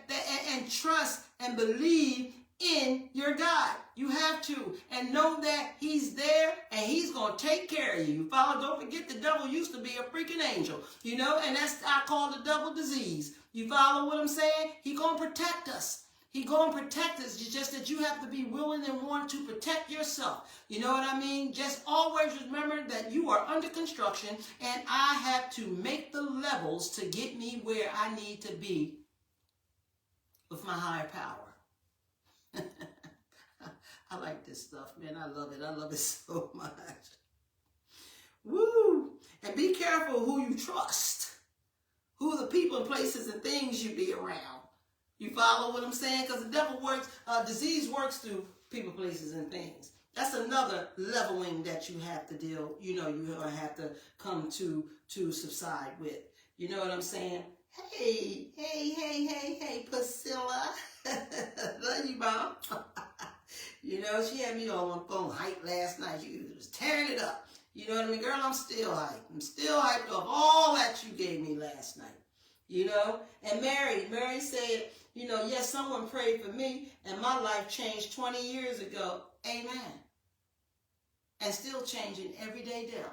and trust and believe in your God. You have to. And know that he's there and he's going to take care of you. You follow? Don't forget the devil used to be a freaking angel. You know? And that's, I call the devil disease. You follow what I'm saying? He's going to protect us. He's going to protect us. It's just that you have to be willing and want to protect yourself. You know what I mean? Just always remember that you are under construction and I have to make the levels to get me where I need to be with my higher power. I like this stuff, man. I love it. I love it so much. Woo! And be careful who you trust. Who are the people and places and things you be around. You follow what I'm saying? Because the devil works, disease works through people, places, and things. That's another leveling that you have to deal, you know, you're going to have to come to subside with. You know what I'm saying? Hey, Priscilla. Love you, Mom. You know, she had me all on phone hype last night. She was tearing it up. You know what I mean? Girl, I'm still hyped. I'm still hyped off all that you gave me last night. You know? And Mary said, you know, yes, someone prayed for me and my life changed 20 years ago. Amen. And still changing every day daily.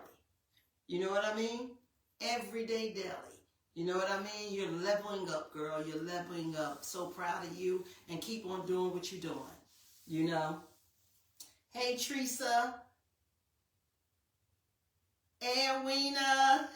You know what I mean? Every day daily. You know what I mean? You're leveling up, girl. You're leveling up. So proud of you. And keep on doing what you're doing. You know? Hey, Teresa. Edwina.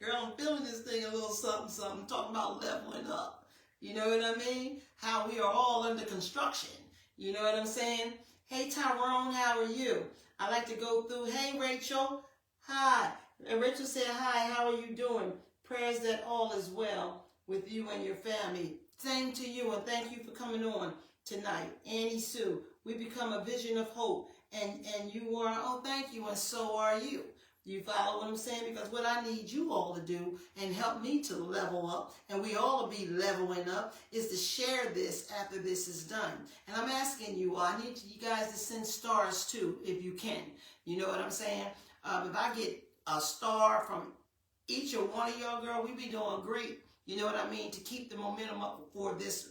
Girl, I'm feeling this thing a little something. Talking about leveling up. You know what I mean? How we are all under construction. You know what I'm saying? Hey, Tyrone, how are you? I like to go through. Hey, Rachel. Hi. And Rachel said, hi, how are you doing? Prayers that all is well with you and your family. Same to you, and thank you for coming on tonight. Annie Sue, we become a vision of hope. And you are, oh, thank you, and so are you. You follow what I'm saying? Because what I need you all to do and help me to level up, and we all be leveling up, is to share this after this is done. And I'm asking you all, I need you guys to send stars too, if you can. You know what I'm saying? If I get a star from each or one of y'all, girl, we be doing great. You know what I mean? To keep the momentum up for this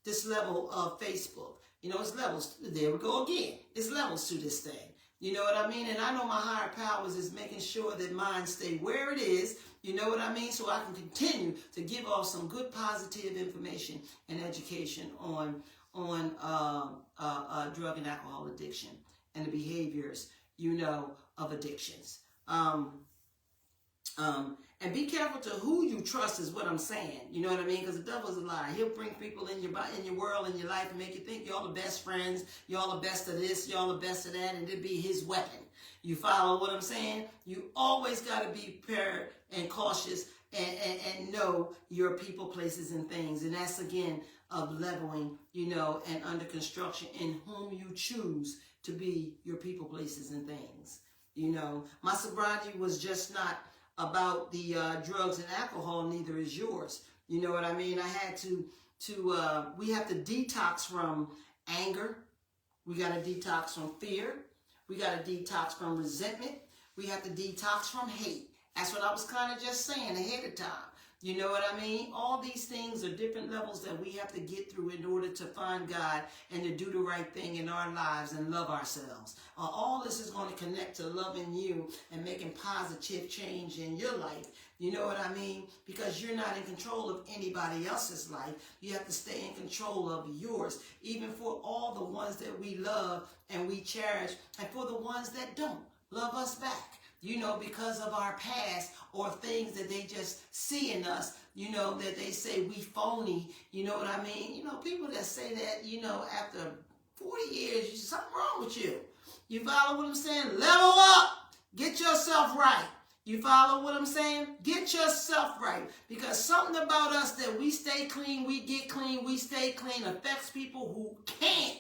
this level of Facebook. You know, it's levels. There we go again. It's levels to this thing. You know what I mean? And I know my higher powers is making sure that mine stay where it is. You know what I mean? So I can continue to give off some good positive information and education on drug and alcohol addiction and the behaviors, you know, of addictions. And be careful to who you trust is what I'm saying. You know what I mean? Because the devil's a liar. He'll bring people in your world, in your life, and make you think y'all the best friends, y'all the best of this, y'all the best of that, and it'll be his weapon. You follow what I'm saying? You always got to be prepared and cautious and know your people, places, and things. And that's, again, of leveling, you know, and under construction in whom you choose to be your people, places, and things. You know, my sobriety was just not about the drugs and alcohol, neither is yours. You know what I mean? I had we have to detox from anger. We got to detox from fear. We got to detox from resentment. We have to detox from hate. That's what I was kind of just saying ahead of time. You know what I mean? All these things are different levels that we have to get through in order to find God and to do the right thing in our lives and love ourselves. All this is going to connect to loving you and making positive change in your life. You know what I mean? Because you're not in control of anybody else's life. You have to stay in control of yours, even for all the ones that we love and we cherish, and for the ones that don't love us back. because of our past or things that they just see in us, that they say we phony, you know what I mean? People that say that, after 40 years, something wrong with you. You follow what I'm saying? Level up. Get yourself right. You follow what I'm saying? Get yourself right. Because something about us that we stay clean, we get clean, we stay clean affects people who can't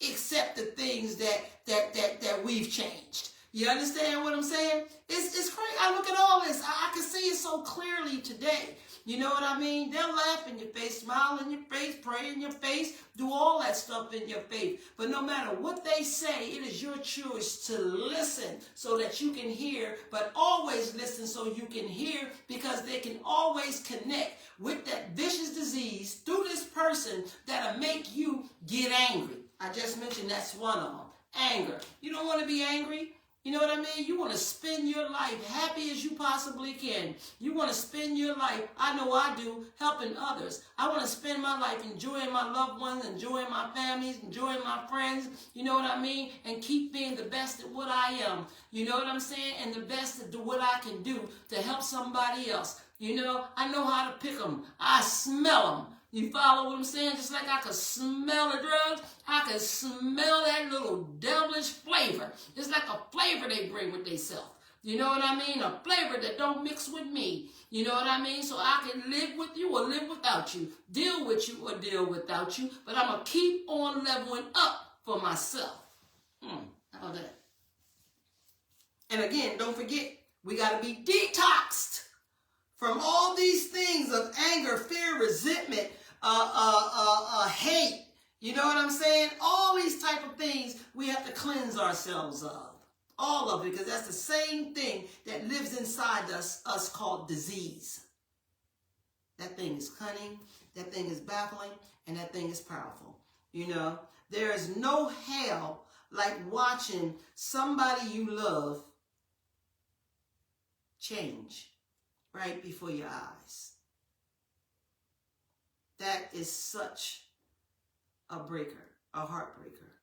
accept the things that we've changed. You understand what I'm saying? It's crazy. I look at all this. I can see it so clearly today. You know what I mean? They'll laugh in your face, smile in your face, pray in your face, do all that stuff in your face. But no matter what they say, it is your choice to listen so that you can hear, but always listen so you can hear, because they can always connect with that vicious disease through this person that'll make you get angry. I just mentioned that's one of them. Anger. You don't want to be angry. You know what I mean? You want to spend your life happy as you possibly can. You want to spend your life, I know I do, helping others. I want to spend my life enjoying my loved ones, enjoying my families, enjoying my friends, you know what I mean? And keep being the best at what I am. You know what I'm saying? And the best at what I can do to help somebody else. I know how to pick them. I smell them. You follow what I'm saying? Just like I could smell the drugs, I could smell that little devilish flavor. It's like a flavor they bring with themselves. You know what I mean? A flavor that don't mix with me. You know what I mean? So I can live with you or live without you. Deal with you or deal without you. But I'm going to keep on leveling up for myself. How about that? And again, don't forget, we got to be detoxed from all these things of anger, fear, resentment, hate. You know what I'm saying? All these type of things we have to cleanse ourselves of. All of it, because that's the same thing that lives inside us called disease. That thing is cunning, that thing is baffling, and that thing is powerful. There is no hell like watching somebody you love change right before your eyes. That is such a breaker, a heartbreaker,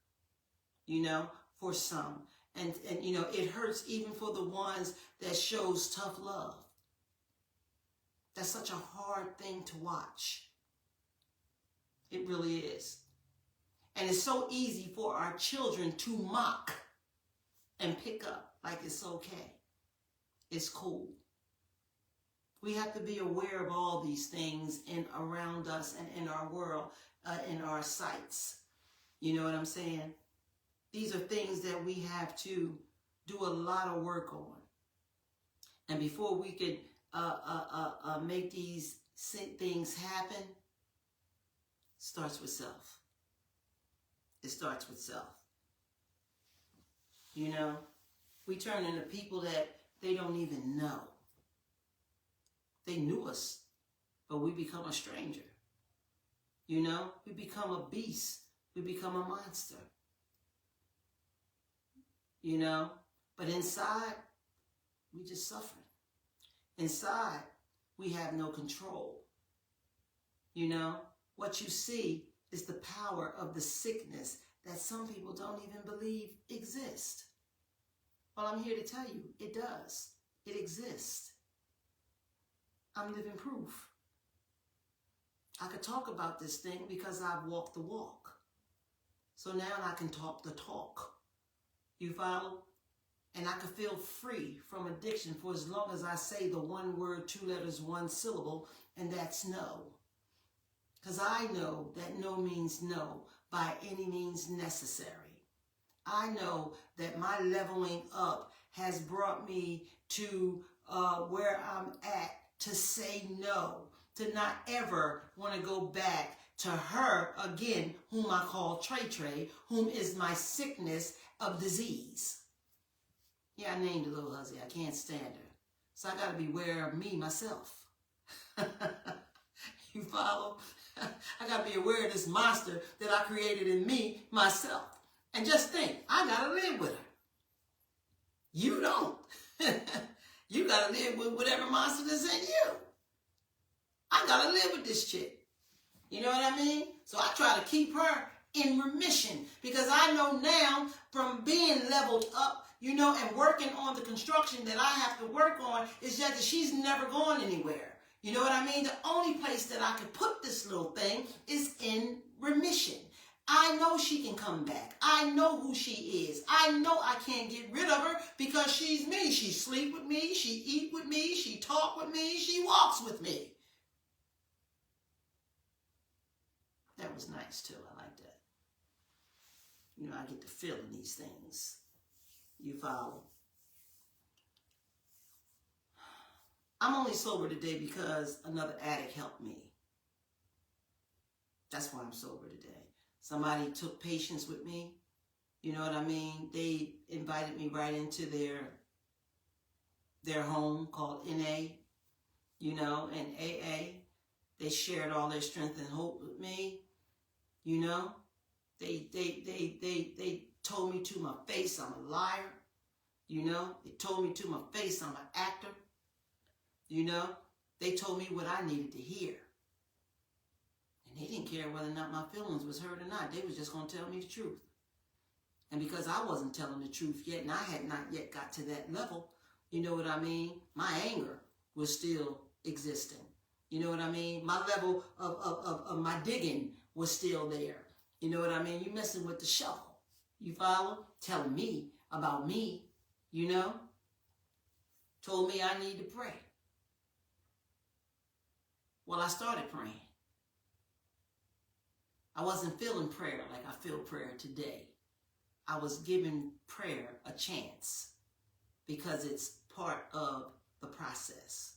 for some. And it hurts even for the ones that shows tough love. That's such a hard thing to watch. It really is. And it's so easy for our children to mock and pick up like it's okay. It's cool. We have to be aware of all these things around us and in our world, in our sights. You know what I'm saying? These are things that we have to do a lot of work on. And before we could make these things happen, it starts with self. It starts with self. We turn into people that they don't even know. They knew us, but we become a stranger. We become a beast. We become a monster. But inside, we just suffering. Inside, we have no control. What you see is the power of the sickness that some people don't even believe exists. Well, I'm here to tell you, it does. It exists. I'm living proof. I could talk about this thing because I've walked the walk. So now I can talk the talk. You follow? And I can feel free from addiction for as long as I say the one word, 2 letters, 1 syllable, and that's no. Because I know that no means no by any means necessary. I know that my leveling up has brought me to where I'm at, to say no, to not ever want to go back to her again, whom I call Trey, whom is my sickness of disease. Yeah, I named a little hussy. I can't stand her. So I got to be aware of me, myself. You follow? I got to be aware of this monster that I created in me, myself. And just think, I got to live with her. You don't. You got to live with whatever monster that's in you. I got to live with this chick. You know what I mean? So I try to keep her in remission because I know now from being leveled up, you know, and working on the construction that I have to work on, is just that she's never going anywhere. You know what I mean? The only place that I could put this little thing is in remission. I know she can come back. I know who she is. I know I can't get rid of her because she's me. She sleep with me. She eat with me. She talk with me. She walks with me. That was nice too. I like that. You know, I get to feel in these things. You follow? I'm only sober today because another addict helped me. That's why I'm sober today. Somebody took patience with me. You know what I mean? They invited me right into their home called NA, you know, and AA. They shared all their strength and hope with me. You know, they told me to my face I'm a liar. You know, they told me to my face I'm an actor. You know, they told me what I needed to hear. And they didn't care whether or not my feelings was hurt or not. They was just going to tell me the truth. And because I wasn't telling the truth yet, and I had not yet got to that level, you know what I mean? My anger was still existing. You know what I mean? My level of my digging was still there. You know what I mean? You messing with the shovel. You follow? Telling me about me, you know? Told me I need to pray. Well, I started praying. I wasn't feeling prayer like I feel prayer today. I was giving prayer a chance because it's part of the process.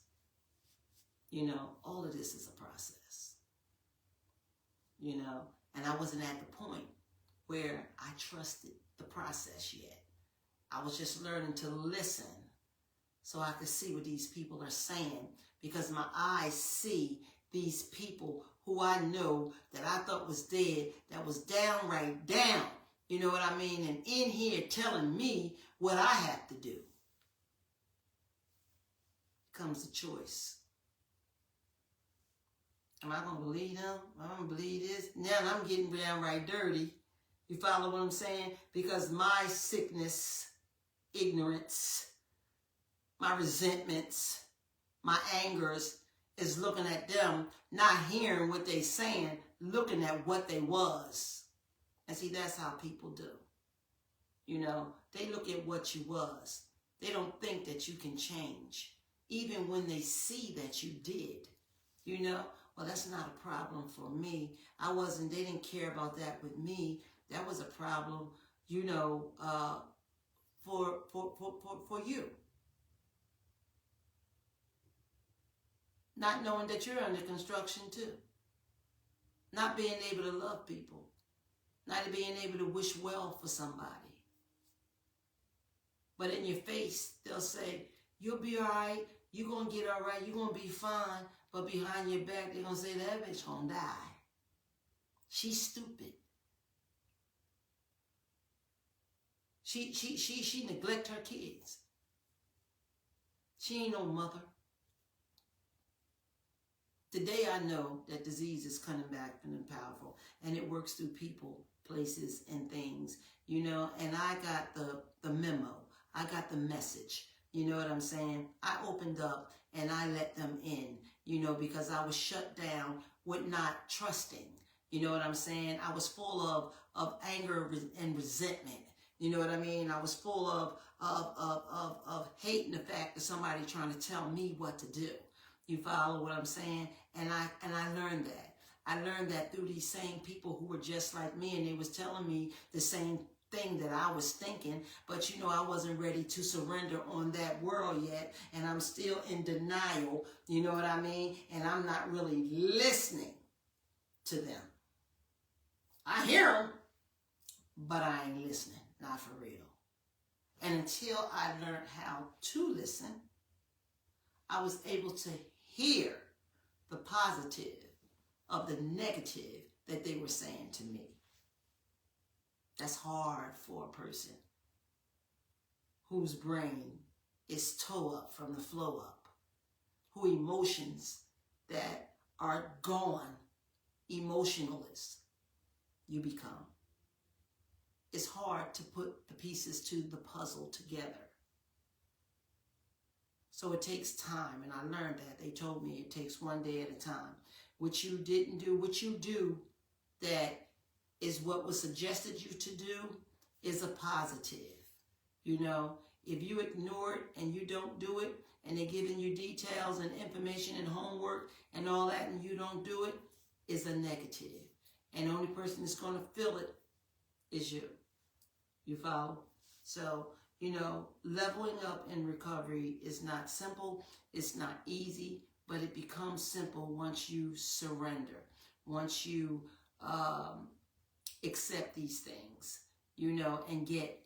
You know, all of this is a process. You know, and I wasn't at the point where I trusted the process yet. I was just learning to listen so I could see what these people are saying, because my eyes see these people who I know that I thought was dead, that was downright down, you know what I mean, and in here telling me what I have to do. Comes the choice. Am I going to believe them? Am I going to believe this? Now I'm getting downright dirty. You follow what I'm saying? Because my sickness, ignorance, my resentments, my angers is looking at them, not hearing what they saying, looking at what they was. And see, that's how people do. You know, they look at what you was. They don't think that you can change, even when they see that you did. You know, well, that's not a problem for me. They didn't care about that with me. That was a problem, you know, for you. Not knowing that you're under construction too. Not being able to love people. Not being able to wish well for somebody. But in your face, they'll say, you'll be all right. You're going to get all right. You're going to be fine. But behind your back, they're going to say, that bitch going to die. She's stupid. She neglect her kids. She ain't no mother. Today I know that disease is coming back and powerful, and it works through people, places, and things, you know, and I got the memo. I got the message. You know what I'm saying? I opened up and I let them in, you know, because I was shut down with not trusting. You know what I'm saying? I was full of anger and resentment. You know what I mean? I was full of hating the fact that somebody trying to tell me what to do. You follow what I'm saying? And I learned that. I learned that through these same people who were just like me, and they was telling me the same thing that I was thinking, but you know, I wasn't ready to surrender on that world yet, and I'm still in denial, you know what I mean? And I'm not really listening to them. I hear them, but I ain't listening, not for real. And until I learned how to listen, I was able to hear the positive of the negative that they were saying to me. That's hard for a person whose brain is toe up from the flow up, who emotions that are gone, emotionless, you become. it's hard to put the pieces to the puzzle together. So it takes time, and I learned that. They told me it takes one day at a time. What you didn't do, what you do that is what was suggested you to do is a positive. You know, if you ignore it and you don't do it, and they're giving you details and information and homework and all that, and you don't do it, is a negative. And the only person that's going to feel it is you. You follow? So, you know, leveling up in recovery is not simple. It's not easy, but it becomes simple once you surrender, once you accept these things, you know, and get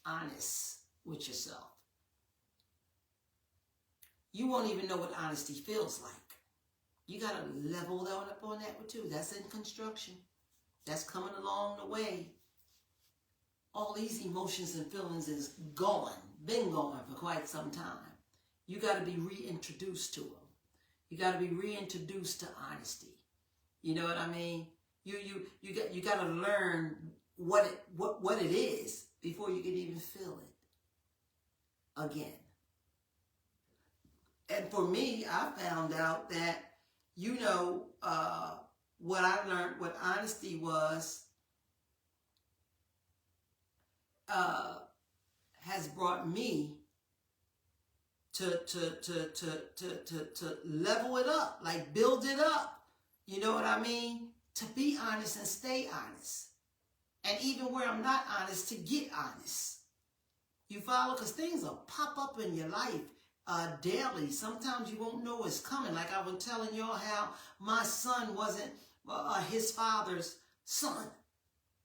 honest with yourself. You won't even know what honesty feels like. You got to level up on that too. That's in construction. That's coming along the way. All these emotions and feelings is been going for quite some time. You got to be reintroduced to them. You got to be reintroduced to honesty. You know what I mean? You got to learn what it is before you can even feel it again. And for me, I found out that, you know, what I learned, what honesty was, has brought me to level it up, like build it up. You know what I mean? To be honest and stay honest. And even where I'm not honest, to get honest. You follow? Because things will pop up in your life daily. Sometimes you won't know it's coming. Like I was telling y'all how my son wasn't his father's son.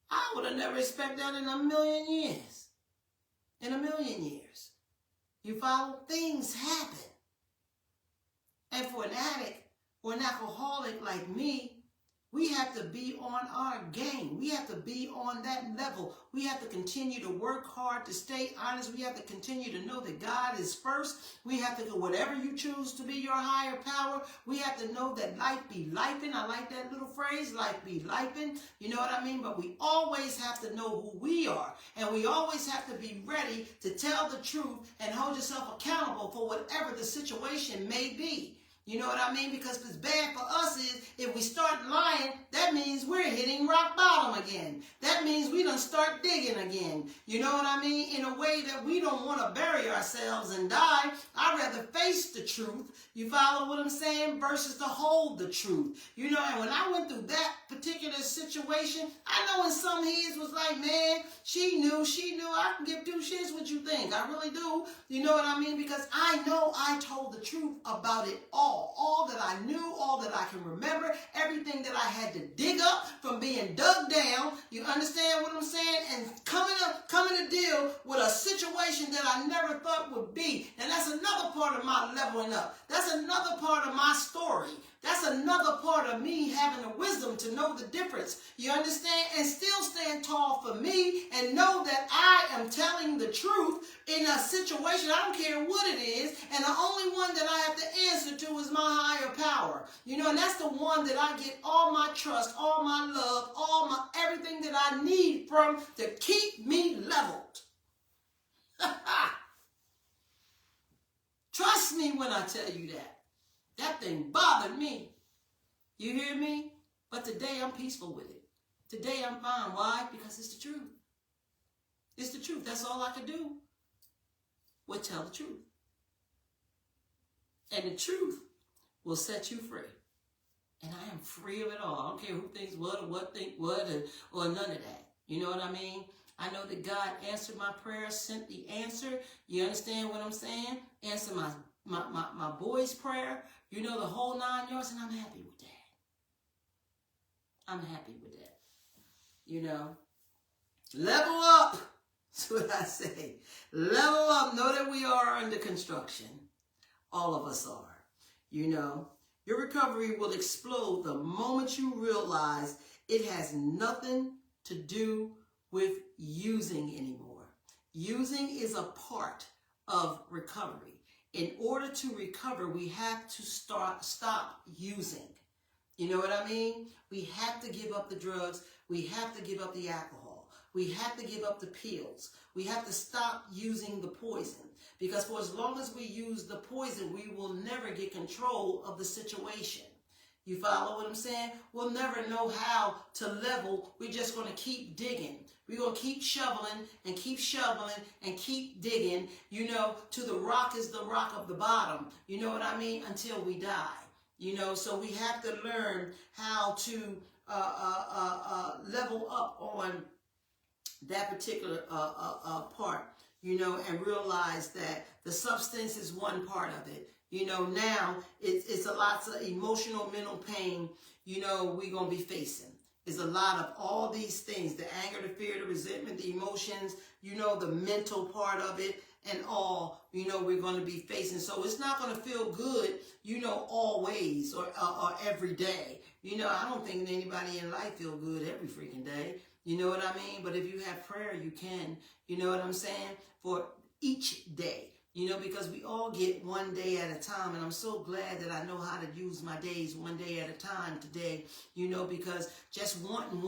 I would have never expected that in a million years. In a million years. You follow? Things happen. And for an addict or an alcoholic like me, we have to be on our game. We have to be on that level. We have to continue to work hard to stay honest. We have to continue to know that God is first. We have to do whatever you choose to be your higher power. We have to know that life be lifing. I like that little phrase, life be lifing. You know what I mean? But we always have to know who we are. And we always have to be ready to tell the truth and hold yourself accountable for whatever the situation may be. You know what I mean? Because what's bad for us is if we start lying, that means we're hitting rock bottom again. That means we done start digging again. You know what I mean? In a way that we don't want to bury ourselves and die. I'd rather face the truth. You follow what I'm saying? Versus to hold the truth. You know, and when I went through that particular situation, I know in some heads was like, man, she knew. I can give two shits what you think. I really do. You know what I mean? Because I know I told the truth about it all that I knew, all that I can remember, everything that I had to dig up from being dug down. You understand what I'm saying? And coming to deal with a situation that I never thought would be. And that's another part of my leveling up. That's another part of my story. That's another part of me having the wisdom to know the difference. You understand? And still stand tall for me and know that I am telling the truth in a situation. I don't care what it is. And the only one that I have to answer to is my higher power. You know, and that's the one that I get all my trust, all my love, all my everything that I need from to keep me leveled. Trust me when I tell you that. That thing bothered me. You hear me? But today I'm peaceful with it. Today I'm fine. Why? Because it's the truth. It's the truth. That's all I could do. Well, tell the truth. And the truth will set you free. And I am free of it all. I don't care who thinks what or what think what or none of that. You know what I mean? I know that God answered my prayer, sent the answer. You understand what I'm saying? Answer my boy's prayer. You know, the whole 9 yards, and I'm happy with that. I'm happy with that. You know, level up. That's what I say. Level up. Know that we are under construction. All of us are. You know, your recovery will explode the moment you realize it has nothing to do with using anymore. Using is a part of recovery. In order to recover, we have to stop using. You know what I mean? We have to give up the drugs. We have to give up the alcohol. We have to give up the pills. We have to stop using the poison. Because for as long as we use the poison, we will never get control of the situation. You follow what I'm saying? We'll never know how to level. We're just going to keep digging. We're going to keep shoveling and keep digging, you know, to the rock is the rock of the bottom. You know what I mean? Until we die. You know, so we have to learn how to level up on that particular part, you know, and realize that the substance is one part of it. You know, now it's a lot of emotional, mental pain, you know, we're going to be facing. It's a lot of all these things, the anger, the fear, the resentment, the emotions, you know, the mental part of it and all, you know, we're going to be facing. So it's not going to feel good, you know, always or every day. You know, I don't think anybody in life feel good every freaking day. You know what I mean? But if you have prayer, you can. You know what I'm saying? For each day. You know, because we all get one day at a time. And I'm so glad that I know how to use my days one day at a time today. You know, because just wanting,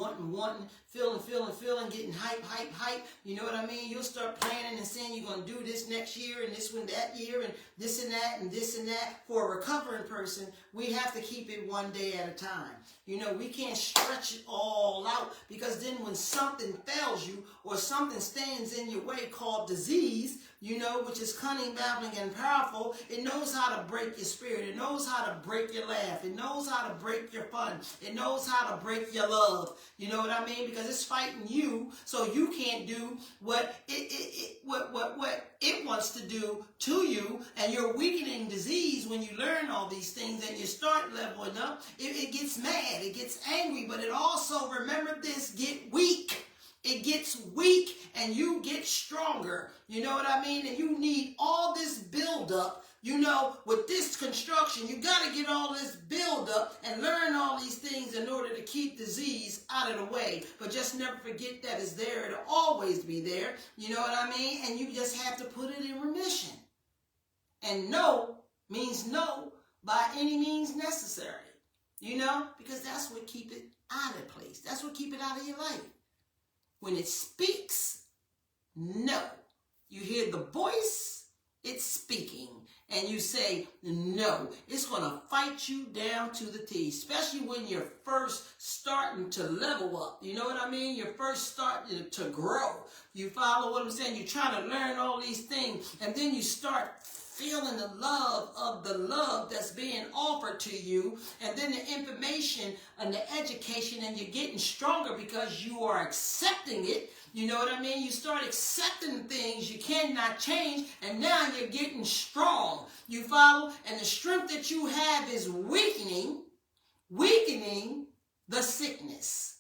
feeling, getting hype. You know what I mean? You'll start planning and saying you're going to do this next year and this one that year and this and that and this and that. For a recovering person, we have to keep it one day at a time. You know, we can't stretch it all out because then when something fails you or something stands in your way called disease, you know, which is cunning, babbling, and powerful, it knows how to break your spirit. It knows how to break your laugh. It knows how to break your fun. It knows how to break your love. You know what I mean? Because it's fighting you, so you can't do what it wants to do to you, and you're weakening disease when you learn all these things and you start leveling up. It gets mad. It gets angry, but it also, remember this, get weak. It gets weak and you get stronger. You know what I mean? And you need all this buildup. You know, with this construction, you got to get all this buildup and learn all these things in order to keep disease out of the way. But just never forget that it's there. It'll always be there. You know what I mean? And you just have to put it in remission. And no means no by any means necessary. You know, because that's what keep it out of place. That's what keep it out of your life. When it speaks, no. You hear the voice, it's speaking. And you say, no. It's going to fight you down to the T, especially when you're first starting to level up. You know what I mean? You're first starting to grow. You follow what I'm saying? You're trying to learn all these things. And then you start feeling the love of the love that's being offered to you, and then the information and the education, and you're getting stronger because you are accepting it. You know what I mean? You start accepting things you cannot change, and now you're getting strong. You follow? And the strength that you have is weakening the sickness.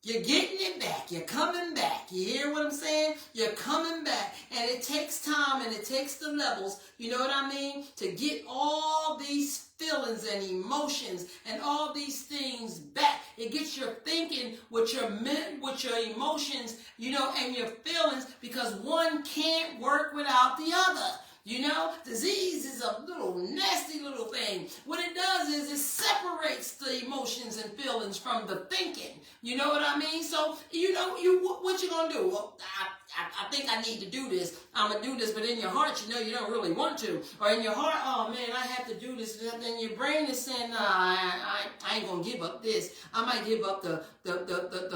You're getting it back. You're coming back. You hear what I'm saying? You're coming back. And it takes time and it takes the levels, you know what I mean, to get all these feelings and emotions and all these things back. It gets your thinking with your emotions, you know, and your feelings, because one can't work without the other. You know, disease is a little nasty little thing. What it does is it separates the emotions and feelings from the thinking. You know what I mean? So, you know, what you gonna do? Well, I think I need to do this. I'm gonna do this, but in your heart, you know, you don't really want to. Or in your heart, oh man, I have to do this. And then your brain is saying, nah, I ain't gonna give up this. I might give up the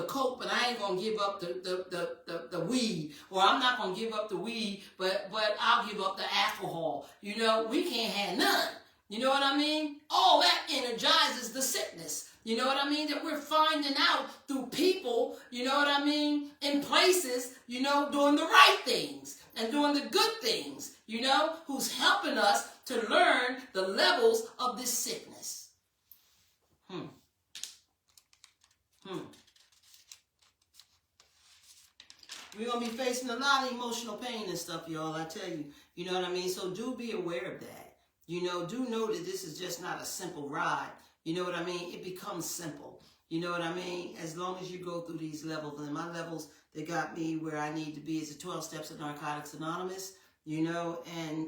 coke, but I ain't gonna give up the weed. Or I'm not gonna give up the weed, but I'll give up the alcohol. You know, we can't have none. You know what I mean? All that energizes the sickness. You know what I mean? That we're finding out through people, you know what I mean, in places, you know, doing the right things and doing the good things, you know, who's helping us to learn the levels of this sickness. We're going to be facing a lot of emotional pain and stuff, y'all, I tell you. You know what I mean? So do be aware of that. You know, do know that this is just not a simple ride. You know what I mean? It becomes simple. You know what I mean? As long as you go through these levels. And my levels, they got me where I need to be. It's the 12 Steps of Narcotics Anonymous. You know, and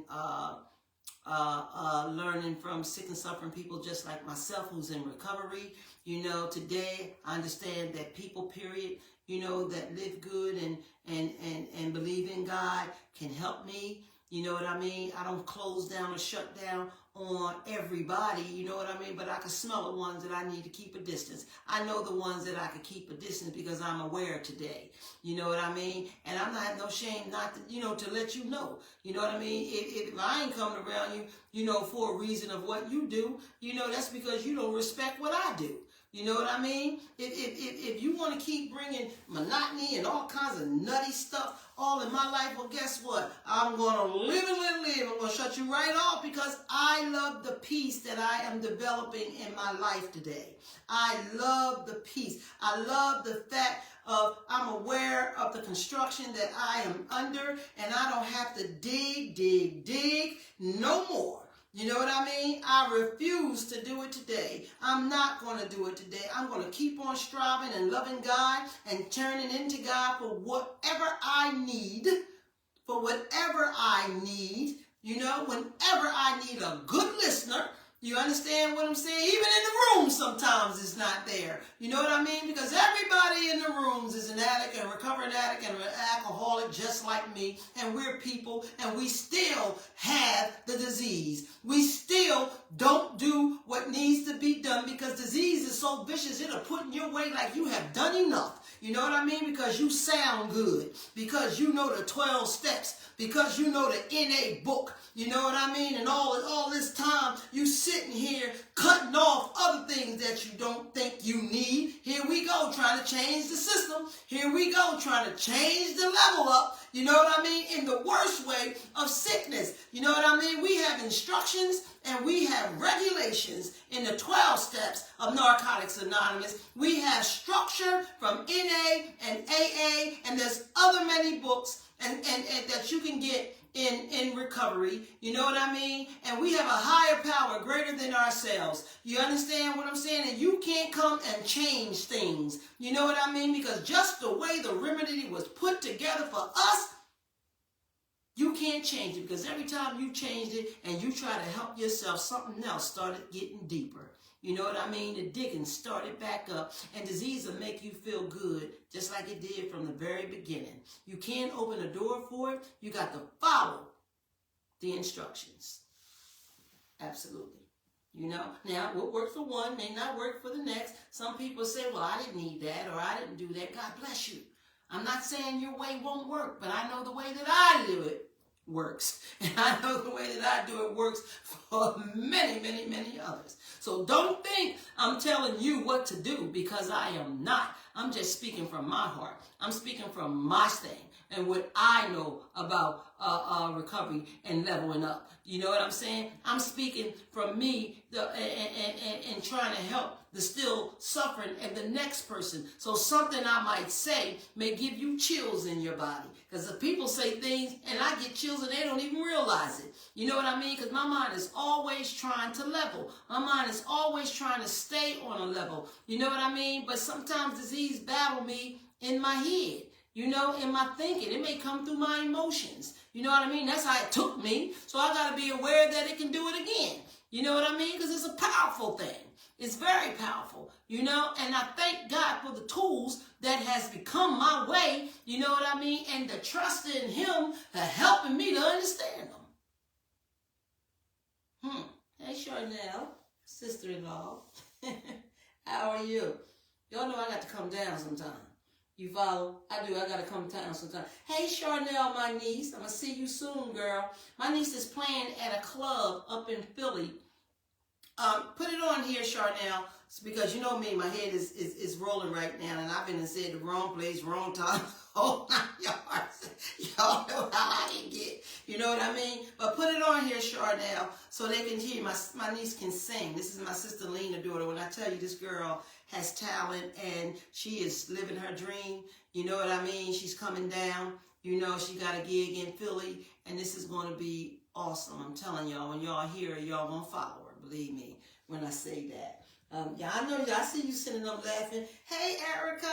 learning from sick and suffering people just like myself who's in recovery. You know, today I understand that people, period, you know, that live good and believe in God can help me. You know what I mean? I don't close down or shut down on everybody, you know what I mean? But I can smell the ones that I need to keep a distance. I know the ones that I can keep a distance because I'm aware today. You know what I mean? And I'm not no shame not to, you know, to let you know. You know what I mean? If I ain't coming around you, you know, for a reason of what you do, you know, that's because you don't respect what I do. You know what I mean? If you want to keep bringing monotony and all kinds of nutty stuff all in my life, well, guess what? I'm going to live and live. I'm going to shut you right off because I love the peace that I am developing in my life today. I love the peace. I love the fact of I'm aware of the construction that I am under, and I don't have to dig no more. You know what I mean? I refuse to do it today. I'm not going to do it today. I'm going to keep on striving and loving God and turning into God for whatever I need. For whatever I need. You know, whenever I need a good listener. You understand what I'm saying? Even in the room sometimes it's not there. You know what I mean? Because everybody in the rooms is an addict and a recovering addict and an alcoholic just like me. And we're people and we still have the disease. We still don't do what needs to be done because disease is so vicious it'll put in your way like you have done enough. You know what I mean? Because you sound good. Because you know the 12 steps. Because you know the NA book. You know what I mean? And all this time, you sitting here cutting off other things that you don't think you need. Here we go, trying to change the system. Here we go, trying to change the level up. You know what I mean? In the worst way of sickness. You know what I mean? We have instructions and we have regulations in the 12 steps of Narcotics Anonymous. We have structure from NA and AA, and there's other many books and that you can get in recovery, you know what I mean? And we have a higher power greater than ourselves. You understand what I'm saying? And you can't come and change things. You know what I mean? Because just the way the remedy was put together for us, you can't change it. Because every time you changed it and you try to help yourself, something else started getting deeper. You know what I mean? The digging started back up, and disease will make you feel good just like it did from the very beginning. You can't open a door for it. You got to follow the instructions. Absolutely. You know, now what worked for one may not work for the next. Some people say, well, I didn't need that or I didn't do that. God bless you. I'm not saying your way won't work, but I know the way that I do it works. And I know the way that I do it works for many, many, many others. So don't think I'm telling you what to do because I am not. I'm just speaking from my heart. I'm speaking from my thing and what I know about recovery and leveling up. You know what I'm saying? I'm speaking from me and trying to help the still suffering and the next person. So something I might say may give you chills in your body. Because the people say things and I get chills and they don't even realize it. You know what I mean? Because my mind is always trying to level. My mind is always trying to stay on a level. You know what I mean? But sometimes disease battle me in my head. You know, in my thinking. It may come through my emotions. You know what I mean? That's how it took me. So I got to be aware that it can do it again. You know what I mean? Because it's a powerful thing. It's very powerful, you know, and I thank God for the tools that has become my way, you know what I mean, and the trust in Him helping me to understand them. Hey, Charnel, sister-in-law, how are you? Y'all know I got to come down sometime. You follow? I do. I got to come down sometime. Hey, Charnel, my niece. I'm going to see you soon, girl. My niece is playing at a club up in Philly. Put it on here, Charnel, because you know me, my head is rolling right now, and I've been and said the wrong place, wrong time. Oh, y'all know how I can get. You know what I mean? But put it on here, Charnel, so they can hear. My niece can sing. This is my sister Lena daughter. When I tell you this girl has talent and she is living her dream, you know what I mean? She's coming down. You know, she got a gig in Philly, and this is going to be awesome. I'm telling y'all, when y'all hear her, y'all going to follow her. Believe me when I say that. Yeah, I know y'all. I see you sitting up laughing. Hey, Erica.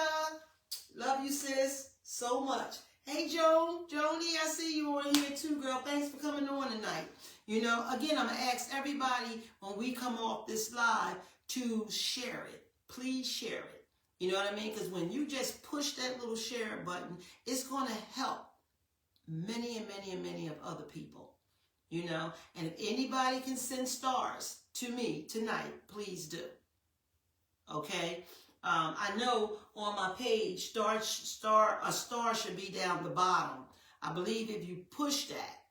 Love you, sis, so much. Hey, Joni, I see you on here too, girl. Thanks for coming on tonight. You know, again, I'm going to ask everybody when we come off this live to share it. Please share it. You know what I mean? Because when you just push that little share button, it's going to help many and many and many of other people. You know, and if anybody can send stars to me tonight, please do. Okay? I know on my page, a star should be down the bottom. I believe if you push that,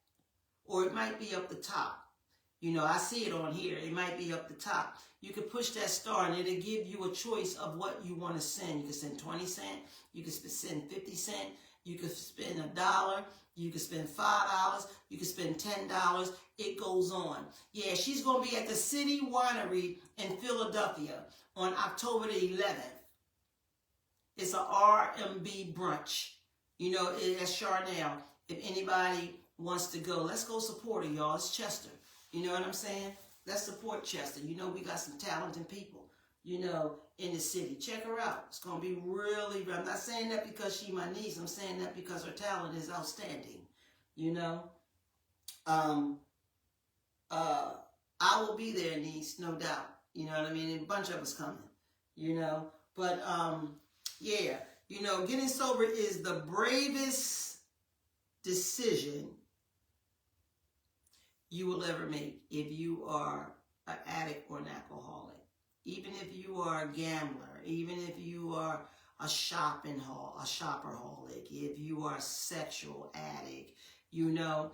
or it might be up the top. You know, I see it on here. It might be up the top. You can push that star and it'll give you a choice of what you want to send. You can send 20 cents. You can send 50 cents. You can spend $1. You can spend $5. You can spend $10. It goes on. Yeah, she's going to be at the City Winery in Philadelphia on October the 11th. It's a R&B brunch. You know, it's Charnel. If anybody wants to go, let's go support her, y'all. It's Chester. You know what I'm saying? Let's support Chester. You know, we got some talented people, you know, in the city. Check her out. It's going to be really, I'm not saying that because she's my niece. I'm saying that because her talent is outstanding, you know. I will be there, niece, no doubt. You know what I mean? And a bunch of us coming, you know. But, yeah, you know, getting sober is the bravest decision you will ever make if you are an addict or an alcoholic. Even if you are a gambler, even if you are a shopperholic, if you are a sexual addict, you know,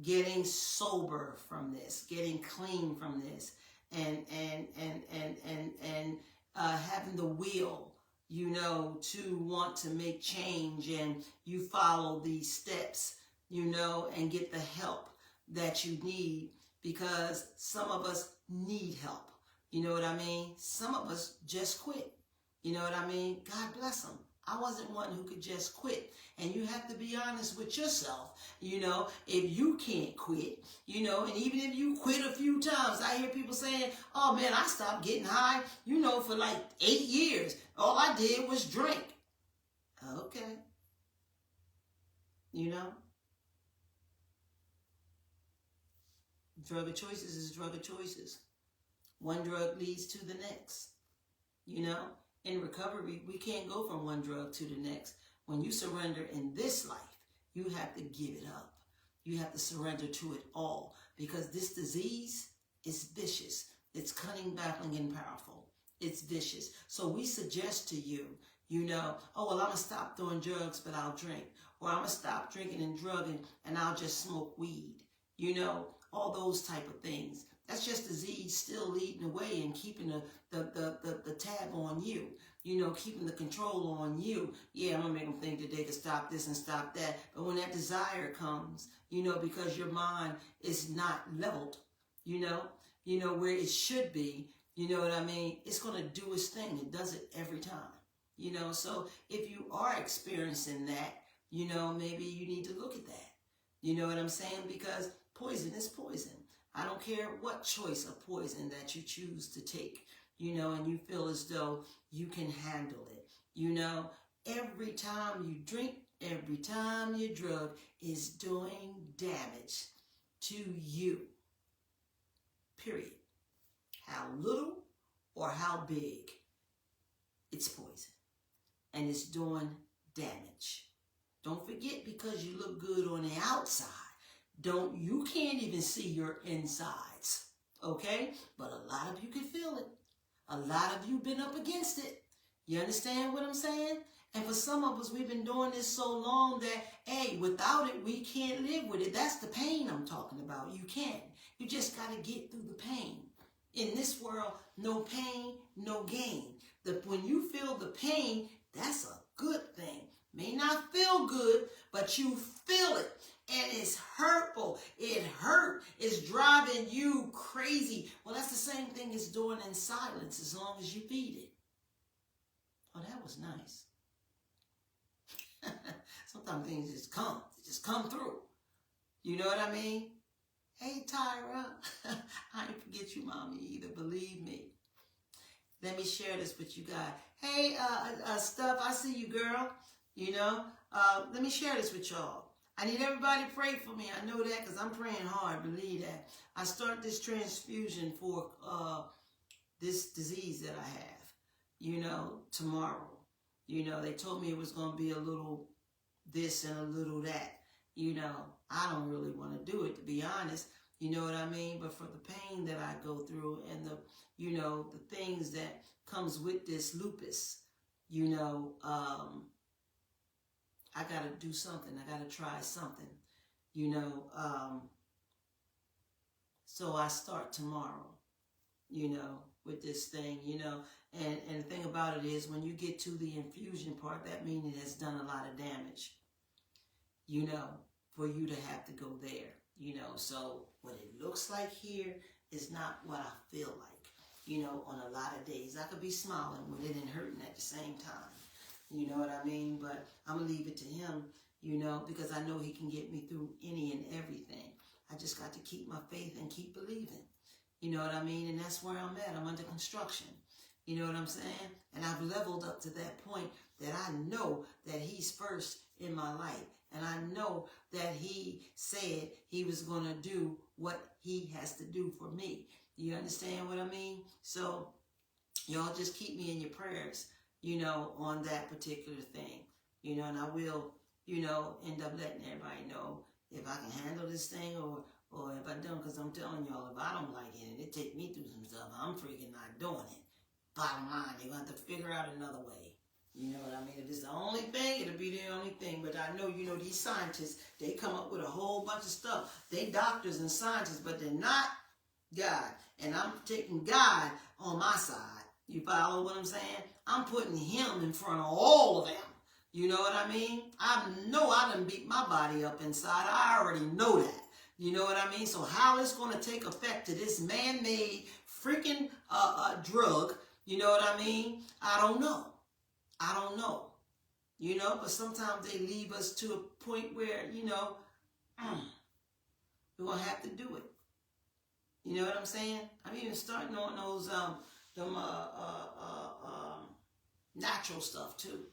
getting sober from this, getting clean from this, and having the will, you know, to want to make change, and you follow these steps, you know, and get the help that you need, because some of us need help. You know what I mean? Some of us just quit. You know what I mean? God bless them. I wasn't one who could just quit. And you have to be honest with yourself. You know, if you can't quit, you know, and even if you quit a few times, I hear people saying, oh man, I stopped getting high, you know, for like 8 years. All I did was drink. Okay. You know? Drug of choices is drug of choices. One drug leads to the next. You know, in recovery, we can't go from one drug to the next. When you surrender in this life, you have to give it up. You have to surrender to it all, because this disease is vicious. It's cunning, baffling, and powerful. It's vicious. So we suggest to you, you know, oh, well, I'm going to stop doing drugs, but I'll drink. Or I'm going to stop drinking and drugging, and I'll just smoke weed. You know, all those type of things. That's just disease still leading the way and keeping the tab on you. You know, keeping the control on you. Yeah, I'm going to make them think that they can stop this and stop that. But when that desire comes, you know, because your mind is not leveled, you know, where it should be, you know what I mean? It's going to do its thing. It does it every time. You know, so if you are experiencing that, you know, maybe you need to look at that. You know what I'm saying? Because poison is poison. I don't care what choice of poison that you choose to take, you know, and you feel as though you can handle it. You know, every time you drink, every time you drug is doing damage to you. Period. How little or how big, it's poison. And it's doing damage. Don't forget, because you look good on the outside, you can't even see your insides, okay? But a lot of you can feel it. A lot of you been up against it. You understand what I'm saying? And for some of us, we've been doing this so long that, hey, without it, we can't live with it. That's the pain I'm talking about. You can't. You just got to get through the pain. In this world, no pain, no gain. When you feel the pain, that's a good thing. May not feel good, but you feel it. And it's hurtful. It hurt. It's driving you crazy. Well, that's the same thing it's doing in silence, as long as you feed it. Oh, that was nice. Sometimes things just come through. You know what I mean? Hey, Tyra. I ain't forget you, mommy, either. Believe me. Let me share this with you guys. Hey, Stuff, I see you, girl. You know, let me share this with y'all. I need everybody to pray for me. I know that because I'm praying hard. Believe that. I start this transfusion for this disease that I have, tomorrow. They told me it was going to be a little this and a little that. I don't really want to do it, to be honest. You know what I mean? But for the pain that I go through and the things that comes with this lupus, I got to do something. I got to try something, so I start tomorrow, with this thing, and the thing about it is when you get to the infusion part, that means it has done a lot of damage, for you to have to go there, so what it looks like here is not what I feel like, on a lot of days. I could be smiling with it and hurting at the same time. You know what I mean? But I'm going to leave it to him, because I know he can get me through any and everything. I just got to keep my faith and keep believing. You know what I mean? And that's where I'm at. I'm under construction. You know what I'm saying? And I've leveled up to that point that I know that he's first in my life. And I know that he said he was going to do what he has to do for me. You understand what I mean? So y'all just keep me in your prayers, on that particular thing, and I will, end up letting everybody know if I can handle this thing or if I don't, because I'm telling y'all, if I don't like it and it take me through some stuff, I'm freaking not doing it. Bottom line, they're going to have to figure out another way. You know what I mean? If it's the only thing, it'll be the only thing. But I know, these scientists, they come up with a whole bunch of stuff. They doctors and scientists, but they're not God. And I'm taking God on my side. You follow what I'm saying? I'm putting him in front of all of them. You know what I mean? I know I done beat my body up inside. I already know that. You know what I mean? So how it's going to take effect to this man-made freaking drug, you know what I mean? I don't know. But sometimes they leave us to a point where, we're going to have to do it. You know what I'm saying? I'm even starting on those natural stuff too.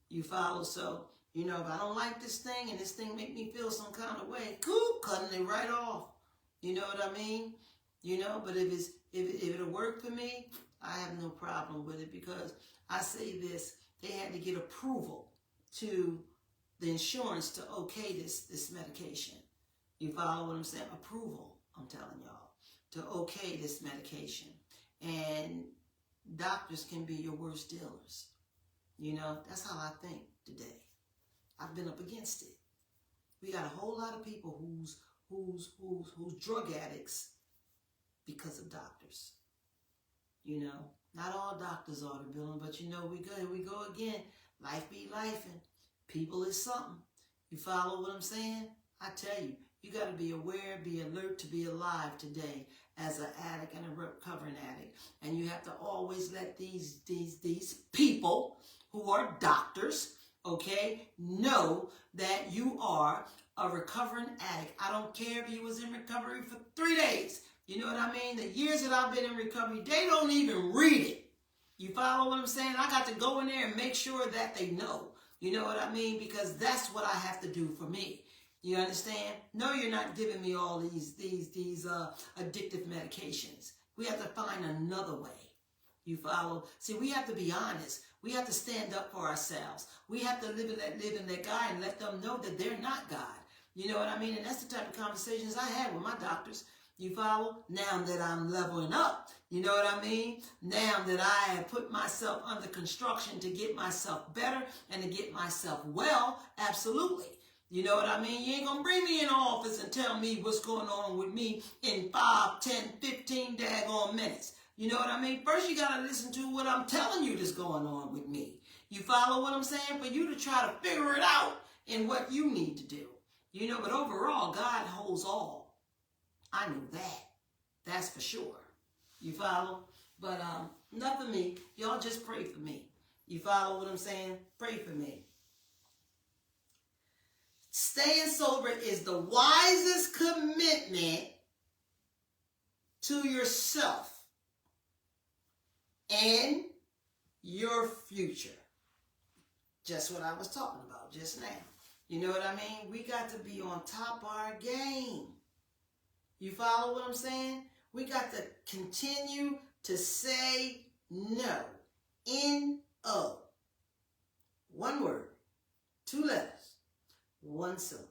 You follow? So, if I don't like this thing and this thing make me feel some kind of way, cool, cutting it right off. You know what I mean? But if it'll work for me, I have no problem with it, because I say this, they had to get approval to the insurance to okay this medication. You follow what I'm saying? Approval, I'm telling y'all, to okay this medication. And doctors can be your worst dealers. That's how I think today. I've been up against it. We got a whole lot of people who's drug addicts because of doctors. Not all doctors are the villain, but we go again. Life be life, and people is something. You follow what I'm saying? I tell you, you got to be aware, be alert to be alive today as an addict and a recovering addict. And you have to always let these people who are doctors, okay, know that you are a recovering addict. I don't care if you was in recovery for 3 days. You know what I mean? The years that I've been in recovery, they don't even read it. You follow what I'm saying? I got to go in there and make sure that they know. You know what I mean? Because that's what I have to do for me. You understand? No, you're not giving me all these addictive medications. We have to find another way. You follow? See, we have to be honest. We have to stand up for ourselves. We have to live in that God and let them know that they're not God. You know what I mean? And that's the type of conversations I had with my doctors. You follow? Now that I'm leveling up, you know what I mean? Now that I have put myself under construction to get myself better and to get myself well, absolutely. You know what I mean? You ain't going to bring me in the office and tell me what's going on with me in 5, 10, 15 daggone minutes. You know what I mean? First, you got to listen to what I'm telling you that's going on with me. You follow what I'm saying? For you to try to figure it out in what you need to do. But overall, God holds all. I knew that. That's for sure. You follow? But enough of me. Y'all just pray for me. You follow what I'm saying? Pray for me. Staying sober is the wisest commitment to yourself and your future. Just what I was talking about just now. You know what I mean? We got to be on top of our game. You follow what I'm saying? We got to continue to say no. N-O. One word, 2 letters, 1 syllable.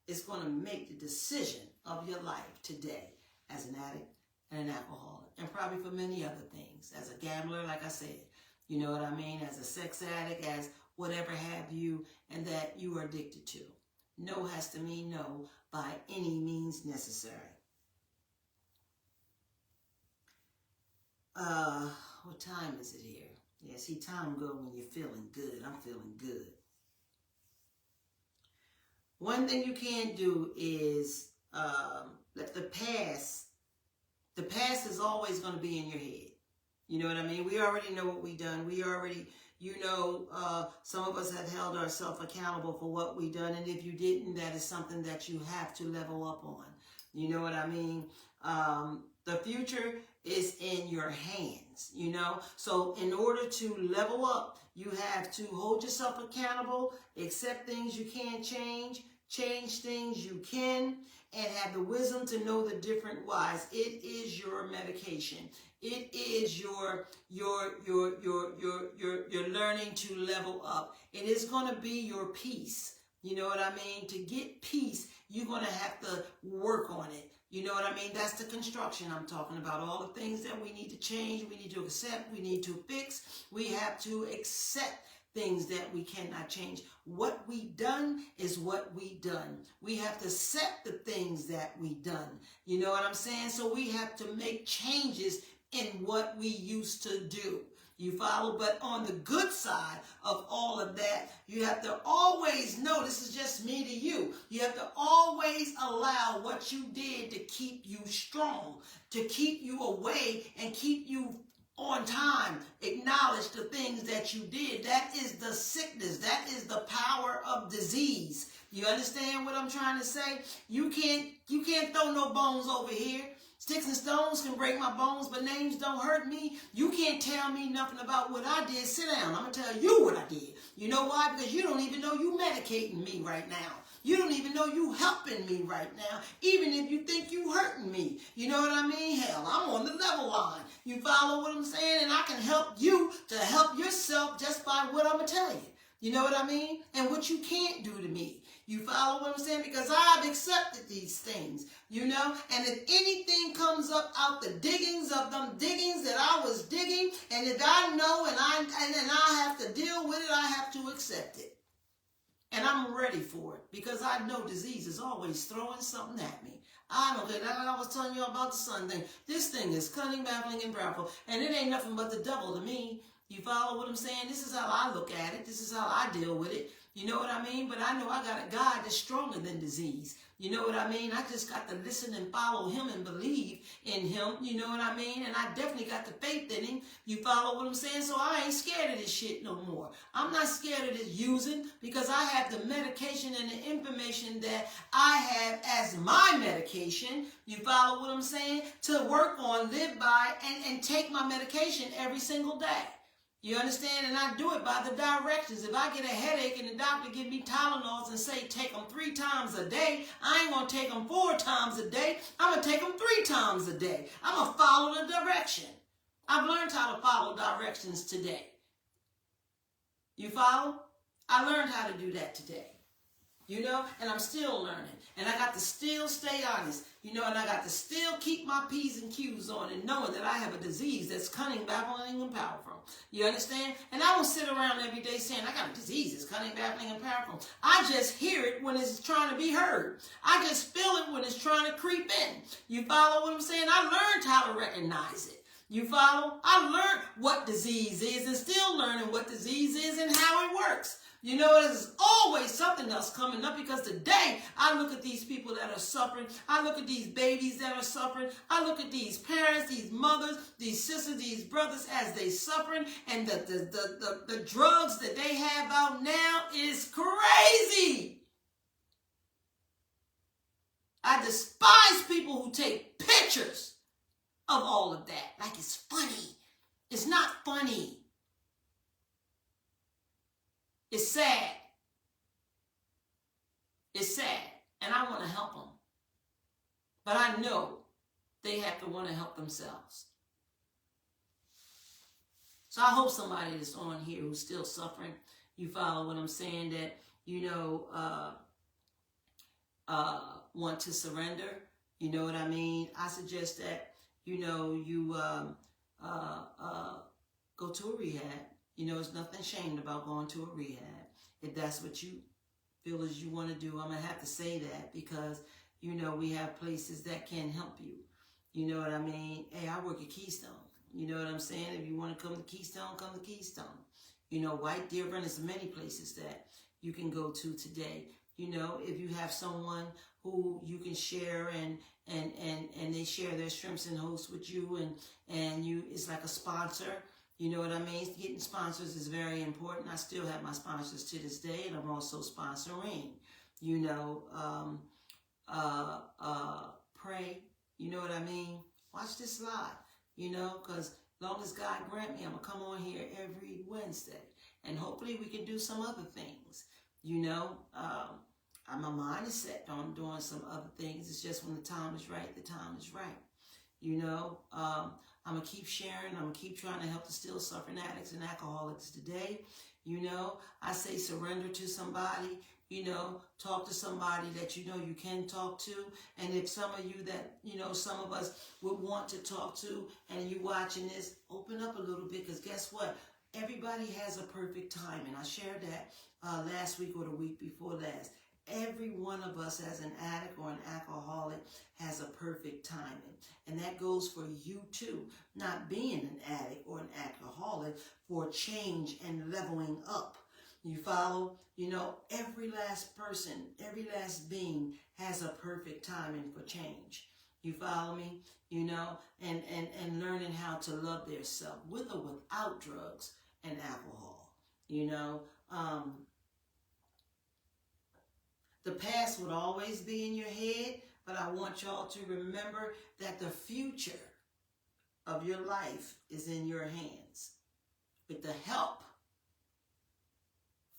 It's going to make the decision of your life today as an addict and an alcoholic, and probably for many other things. As a gambler, like I said, you know what I mean? As a sex addict, as whatever have you, and that you are addicted to. No has to mean no by any means necessary. What time is it here? Yeah, see, time go when you're feeling good. I'm feeling good. One thing you can't do is let the past is always going to be in your head. You know what I mean? We already know what we done. We already, some of us have held ourselves accountable for what we done. And if you didn't, that is something that you have to level up on. You know what I mean? The future is in your hands, So in order to level up, you have to hold yourself accountable, accept things you can't change things you can, and have the wisdom to know the different whys. It is your medication. It is your learning to level up. It is going to be your peace. You know what I mean? To get peace, you're going to have to work on it. You know what I mean? That's the construction I'm talking about. All the things that we need to change, we need to accept, we need to fix. We have to accept things that we cannot change. What we done is what we done. We have to accept the things that we done. You know what I'm saying? So we have to make changes in what we used to do. You follow? But on the good side of all of that, you have to always know, this is just me to you, you have to always allow what you did to keep you strong, to keep you away and keep you on time. Acknowledge the things that you did. That is the sickness. That is the power of disease. You understand what I'm trying to say? You can't throw no bones over here. Sticks and stones can break my bones, but names don't hurt me. You can't tell me nothing about what I did. Sit down. I'm going to tell you what I did. You know why? Because you don't even know you medicating me right now. You don't even know you helping me right now, even if you think you hurting me. You know what I mean? Hell, I'm on the level line. You follow what I'm saying? And I can help you to help yourself just by what I'm going to tell you. You know what I mean? And what you can't do to me. You follow what I'm saying? Because I've accepted these things, And if anything comes up out the diggings of them diggings that I was digging, and if I know and I have to deal with it, I have to accept it. And I'm ready for it because I know disease is always throwing something at me. I don't care. Like I was telling you about the sun thing. This thing is cunning, baffling, and powerful. And it ain't nothing but the devil to me. You follow what I'm saying? This is how I look at it. This is how I deal with it. You know what I mean? But I know I got a God that's stronger than disease. You know what I mean? I just got to listen and follow him and believe in him. You know what I mean? And I definitely got the faith in him. You follow what I'm saying? So I ain't scared of this shit no more. I'm not scared of this using because I have the medication and the information that I have as my medication. You follow what I'm saying? To work on, live by, and take my medication every single day. You understand? And I do it by the directions. If I get a headache and the doctor give me Tylenols and say take them 3 times a day, I ain't going to take them 4 times a day. I'm going to take them 3 times a day. I'm going to follow the direction. I've learned how to follow directions today. You follow? I learned how to do that today. And I'm still learning. And I got to still stay honest, and I got to still keep my P's and Q's on and knowing that I have a disease that's cunning, baffling, and powerful. You understand? And I don't sit around every day saying, I got a disease that's cunning, baffling, and powerful. I just hear it when it's trying to be heard. I just feel it when it's trying to creep in. You follow what I'm saying? I learned how to recognize it. You follow? I learned what disease is and still learning what disease is and how it works. There's always something else coming up because today I look at these people that are suffering. I look at these babies that are suffering. I look at these parents, these mothers, these sisters, these brothers as they suffering. And the drugs that they have out now is crazy. I despise people who take pictures of all of that like it's funny. It's not funny. It's sad. It's sad. And I want to help them. But I know they have to want to help themselves. So I hope somebody that's on here who's still suffering, you follow what I'm saying, that, you know, want to surrender. You know what I mean? I suggest that, you know, you go to a rehab. You know, there's nothing shamed about going to a rehab. If that's what you feel as you want to do, I'm going to have to say that because, you know, we have places that can help you. You know what I mean? Hey, I work at Keystone. You know what I'm saying? If you want to come to Keystone, come to Keystone. You know, White Deer Run, there's many places that you can go to today. You know, if you have someone who you can share and they share their shrimps and hosts with you and you, it's like a sponsor. You know what I mean? Getting sponsors is very important. I still have my sponsors to this day, and I'm also sponsoring. You know, pray. You know what I mean? Watch this live. You know, because as long as God grant me, I'm going to come on here every Wednesday. And hopefully we can do some other things. You know, my mind is set on doing some other things. It's just when the time is right, the time is right. You know, I'm going to keep sharing. I'm going to keep trying to help the still suffering addicts and alcoholics today. You know, I say surrender to somebody. You know, talk to somebody that you know you can talk to. And if some of you that, you know, some of us would want to talk to and you watching this, open up a little bit, because guess what? Everybody has a perfect time. And I shared that last week or the week before last. Every one of us as an addict or an alcoholic has a perfect timing. And that goes for you too. Not being an addict or an alcoholic, for change and leveling up. You follow? You know, every last person, every last being has a perfect timing for change. You follow me? You know, and learning how to love their self with or without drugs and alcohol. You know, the past would always be in your head, but I want y'all to remember that the future of your life is in your hands. With the help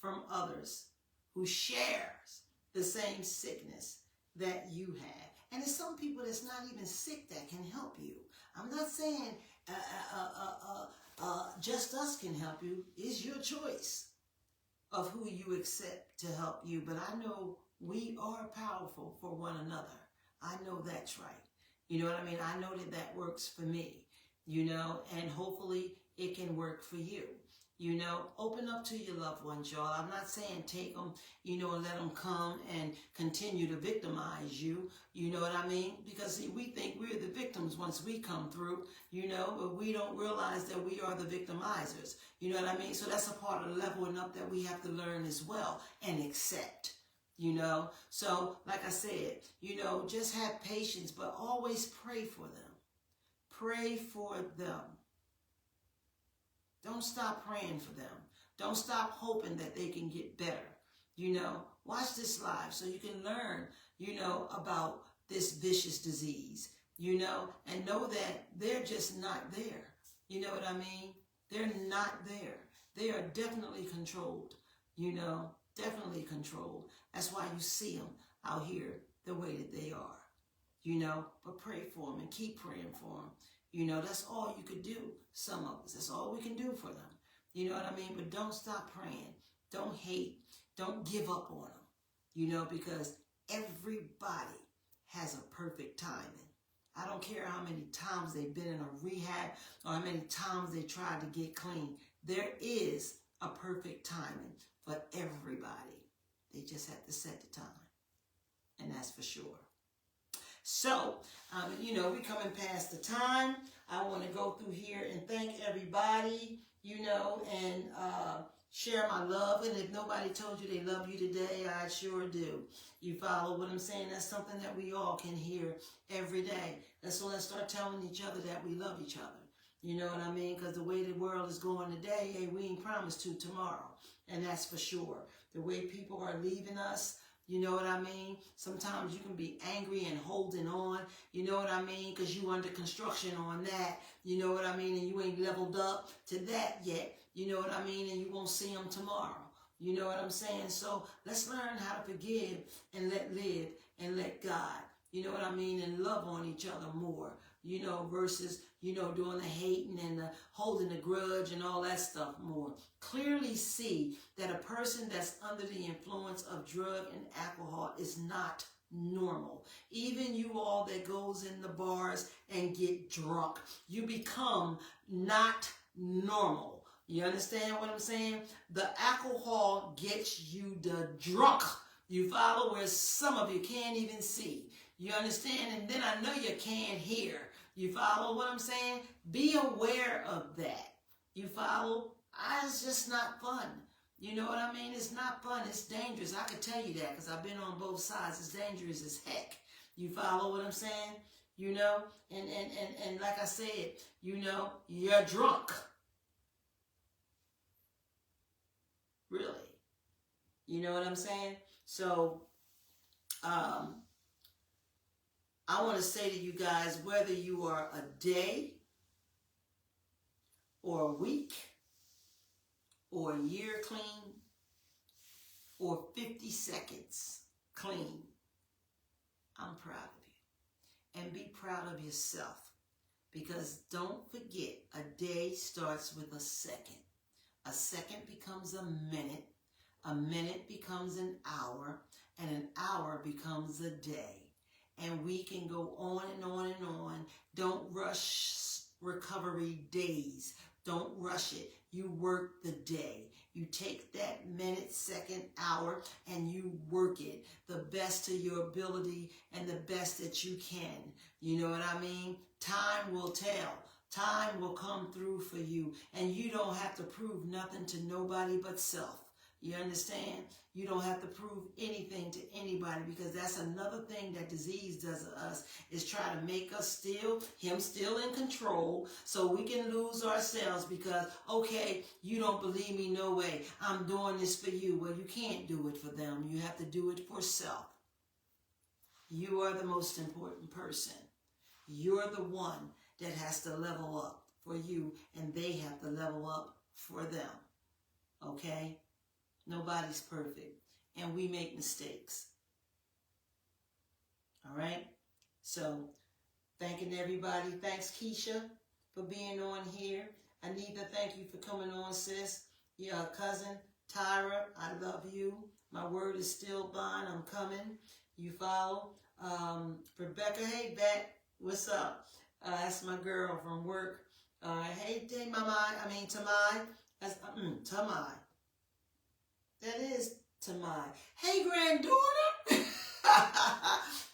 from others who shares the same sickness that you have. And there's some people that's not even sick that can help you. I'm not saying just us can help you. It's your choice of who you accept to help you. But I know we are powerful for one another. I know that's right. You know what I mean? I know that that works for me, you know, and hopefully it can work for you. You know, open up to your loved ones, y'all. I'm not saying take them, you know, and let them come and continue to victimize you. You know what I mean? Because see, we think we're the victims once we come through, you know, but we don't realize that we are the victimizers. You know what I mean? So that's a part of leveling up that we have to learn as well and accept. You know, so like I said, you know, just have patience, but always pray for them. Pray for them. Don't stop praying for them. Don't stop hoping that they can get better. You know, watch this live so you can learn, you know, about this vicious disease, you know, and know that they're just not there. You know what I mean? They're not there. They are definitely controlled, you know, definitely controlled. That's why you see them out here the way that they are, you know, but pray for them and keep praying for them. You know, that's all you could do, some of us. That's all we can do for them. You know what I mean? But don't stop praying. Don't hate. Don't give up on them. You know, because everybody has a perfect timing. I don't care how many times they've been in a rehab or how many times they tried to get clean. There is a perfect timing for everybody. They just have to set the time. And that's for sure. So, you know, we're coming past the time. I want to go through here and thank everybody, you know, and share my love. And if nobody told you they love you today, I sure do. You follow what I'm saying? That's something that we all can hear every day. And so let's start telling each other that we love each other. You know what I mean? Because the way the world is going today, hey, we ain't promised to tomorrow. And that's for sure. The way people are leaving us, you know what I mean? Sometimes you can be angry and holding on, you know what I mean? Because you under construction on that, you know what I mean? And you ain't leveled up to that yet, you know what I mean? And you won't see them tomorrow. You know what I'm saying? So let's learn how to forgive and let live and let God, you know what I mean, and love on each other more, you know, versus, you know, doing the hating and the holding the grudge and all that stuff more. Clearly see that a person that's under the influence of drug and alcohol is not normal. Even you all that goes in the bars and get drunk, you become not normal. You understand what I'm saying? The alcohol gets you the drunk. You follow, where some of you can't even see. You understand? And then I know you can't hear. You follow what I'm saying? Be aware of that. You follow? It's just not fun. You know what I mean? It's not fun. It's dangerous. I can tell you that because I've been on both sides. It's dangerous as heck. You follow what I'm saying? You know? And like I said, you know, you're drunk. Really. You know what I'm saying? So, I want to say to you guys, whether you are a day or a week or a year clean or 50 seconds clean, I'm proud of you. And be proud of yourself, because don't forget, a day starts with a second. A second becomes a minute becomes an hour, and an hour becomes a day. And we can go on and on and on. Don't rush recovery days. Don't rush it. You work the day. You take that minute, second, hour, and you work it the best of your ability and the best that you can. You know what I mean? Time will tell. Time will come through for you, and you don't have to prove nothing to nobody but self. You understand? You don't have to prove anything to anybody, because that's another thing that disease does to us, is try to make us still in control, so we can lose ourselves because, okay, you don't believe me, no way, I'm doing this for you. Well, you can't do it for them. You have to do it for self. You are the most important person. You're the one that has to level up for you, and they have to level up for them. Okay? Nobody's perfect, and we make mistakes. All right? So, thanking everybody. Thanks, Keisha, for being on here. Anita, thank you for coming on, sis. Your cousin, Tyra, I love you. My word is still bond. I'm coming. You follow. Rebecca, hey, Bet, what's up? That's my girl from work. Hey, Tamai. That's Tamai. That is Tamai. Hey, granddaughter.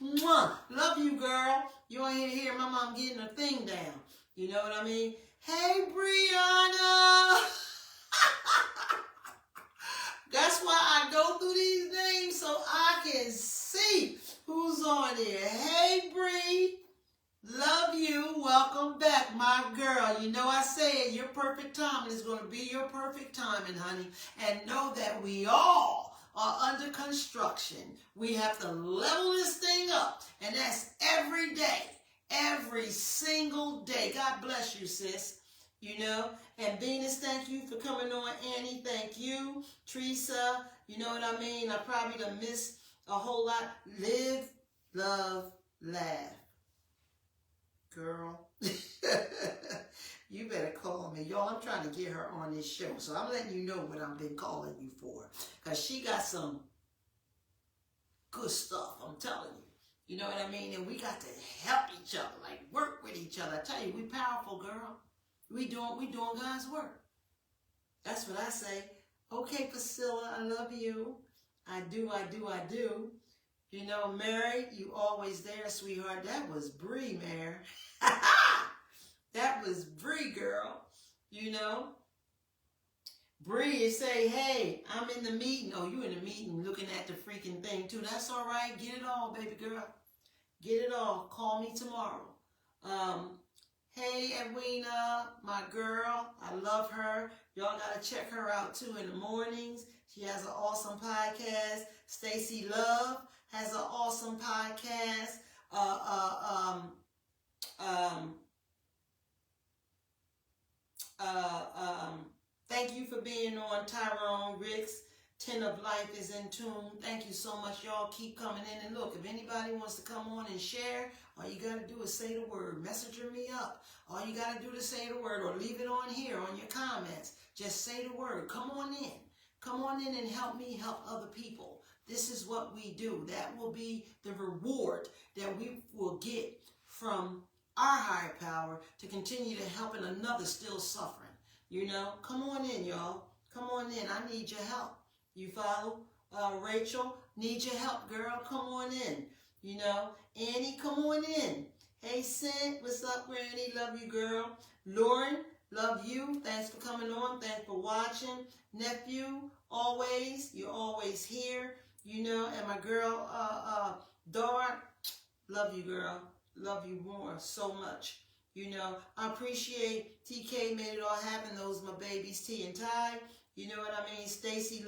Mwah. Love you, girl. You ain't here my mom getting her thing down. You know what I mean? Hey, Brianna. That's why I go through these names, so I can see who's on there. Hey, Bree. Love you. Welcome back, my girl. You know I said your perfect timing is going to be your perfect timing, honey. And know that we all are under construction. We have to level this thing up. And that's every day. Every single day. God bless you, sis. You know, and Venus, thank you for coming on. Annie, thank you. Teresa, you know what I mean? I probably done missed a whole lot. Live, love, laugh. Girl, you better call me. Y'all, I'm trying to get her on this show, so I'm letting you know what I've been calling you for, because she got some good stuff, I'm telling you. You know what I mean? And we got to help each other, like work with each other. I tell you, we powerful, girl. We doing God's work. That's what I say. Okay, Priscilla, I love you. I do. You know, Mary, you always there, sweetheart. That was Bree, Mary. That was Bree, girl. You know. Bree, say, hey, I'm in the meeting. Oh, you in the meeting looking at the freaking thing, too. That's all right. Get it all, baby girl. Get it all. Call me tomorrow. Hey, Edwina, my girl. I love her. Y'all got to check her out, too, in the mornings. She has an awesome podcast. Stacy Love has an awesome podcast. Thank you for being on, Tyrone Ricks. 10 of Life is in tune. Thank you so much, y'all. Keep coming in. And look, if anybody wants to come on and share, all you got to do is say the word. Messenger me up. All you got to do is say the word, or leave it on here on your comments. Just say the word. Come on in. Come on in and help me help other people. This is what we do. That will be the reward that we will get from our higher power to continue to helping another still suffering. You know, come on in, y'all. Come on in. I need your help. You follow? Rachel, need your help, girl. Come on in. You know, Annie, come on in. Hey, Cent, what's up, Granny? Love you, girl. Lauren, love you. Thanks for coming on. Thanks for watching. Nephew, always. You're always here. You know, and my girl, Dora, love you, girl. Love you more, so much. You know, I appreciate TK made it all happen. Those my babies, T and Ty. You know what I mean? Stacy,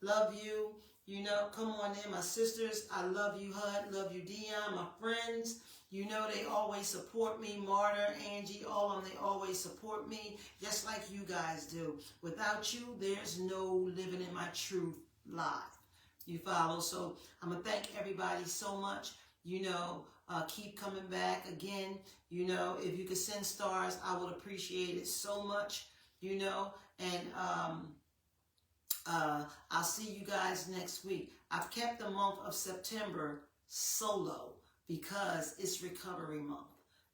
love you. You know, come on in. My sisters, I love you, Hud. Love you, Dion. My friends, you know, they always support me. Marta, Angie, all of them, they always support me, just like you guys do. Without you, there's no living in my truth live. You follow? So I'm going to thank everybody so much. You know, keep coming back again. You know, if you could send stars, I would appreciate it so much. You know, and I'll see you guys next week. I've kept the month of September solo because it's recovery month.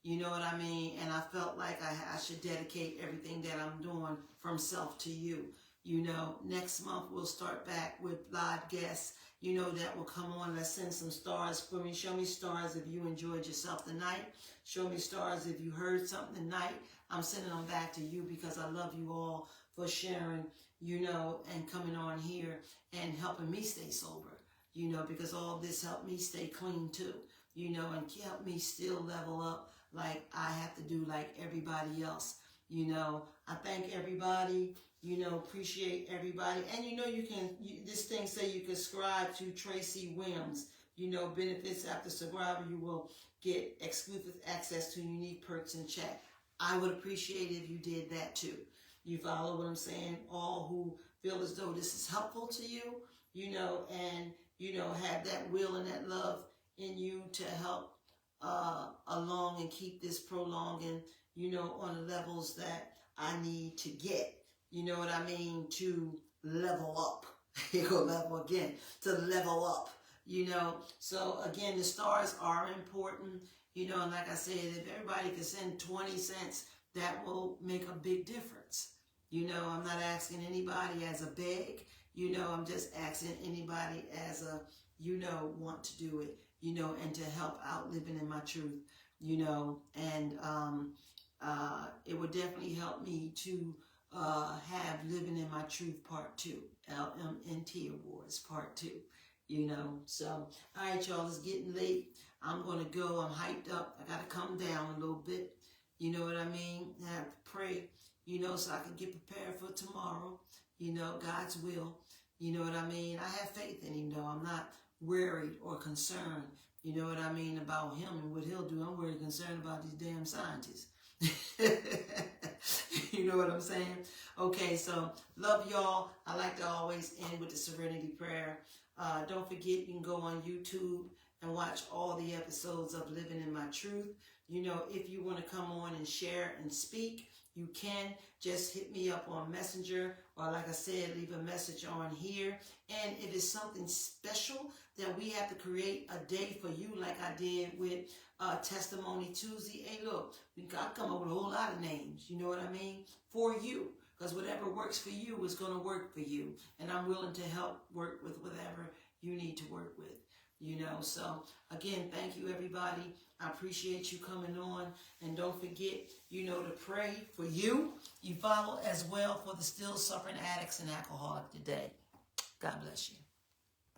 You know what I mean? And I felt like I should dedicate everything that I'm doing from self to you. You know, next month we'll start back with live guests, you know, that will come on. Let's send some stars for me. Show me stars if you enjoyed yourself tonight. Show me stars if you heard something tonight. I'm sending them back to you because I love you all for sharing, you know, and coming on here and helping me stay sober, you know, because all this helped me stay clean too, you know, and help me still level up like I have to do like everybody else. You know, I thank everybody, you know, appreciate everybody. And you know, you can, this thing say you can subscribe to Tracy Williams, you know, benefits after subscribing, you will get exclusive access to unique perks and chat. I would appreciate it if you did that too. You follow what I'm saying? All who feel as though this is helpful to you, you know, and, you know, have that will and that love in you to help along and keep this prolonging, you know, on the levels that I need to get, you know what I mean, to level up. Here go level again, to level up, you know. So again, the stars are important, you know, and like I said, if everybody can send 20 cents, that will make a big difference. You know, I'm not asking anybody as a beg, you know, I'm just asking anybody as a, you know, want to do it, you know, and to help out living in my truth, you know, and it would definitely help me to have Living in My Truth Part 2, LMNT Awards Part 2, you know. So, all right, y'all, it's getting late. I'm going to go. I'm hyped up. I got to come down a little bit. You know what I mean? I have to pray, you know, so I can get prepared for tomorrow. You know, God's will. You know what I mean? I have faith in him, though. I'm not worried or concerned, you know what I mean, about him and what he'll do. I'm worried and concerned about these damn scientists. You know what I'm saying? Okay, so love y'all. I like to always end with the Serenity Prayer. Don't forget, you can go on YouTube and watch all the episodes of Living in My Truth. You know, if you want to come on and share and speak, you can. Just hit me up on Messenger, or like I said, leave a message on here. And if it's something special that we have to create a day for you, like I did with Testimony Tuesday, hey, look, we got to come up with a whole lot of names, you know what I mean, for you. Because whatever works for you is going to work for you. And I'm willing to help work with whatever you need to work with. You know, so again, thank you, everybody. I appreciate you coming on. And don't forget, you know, to pray for you. You follow as well for the still suffering addicts and alcoholics today. God bless you.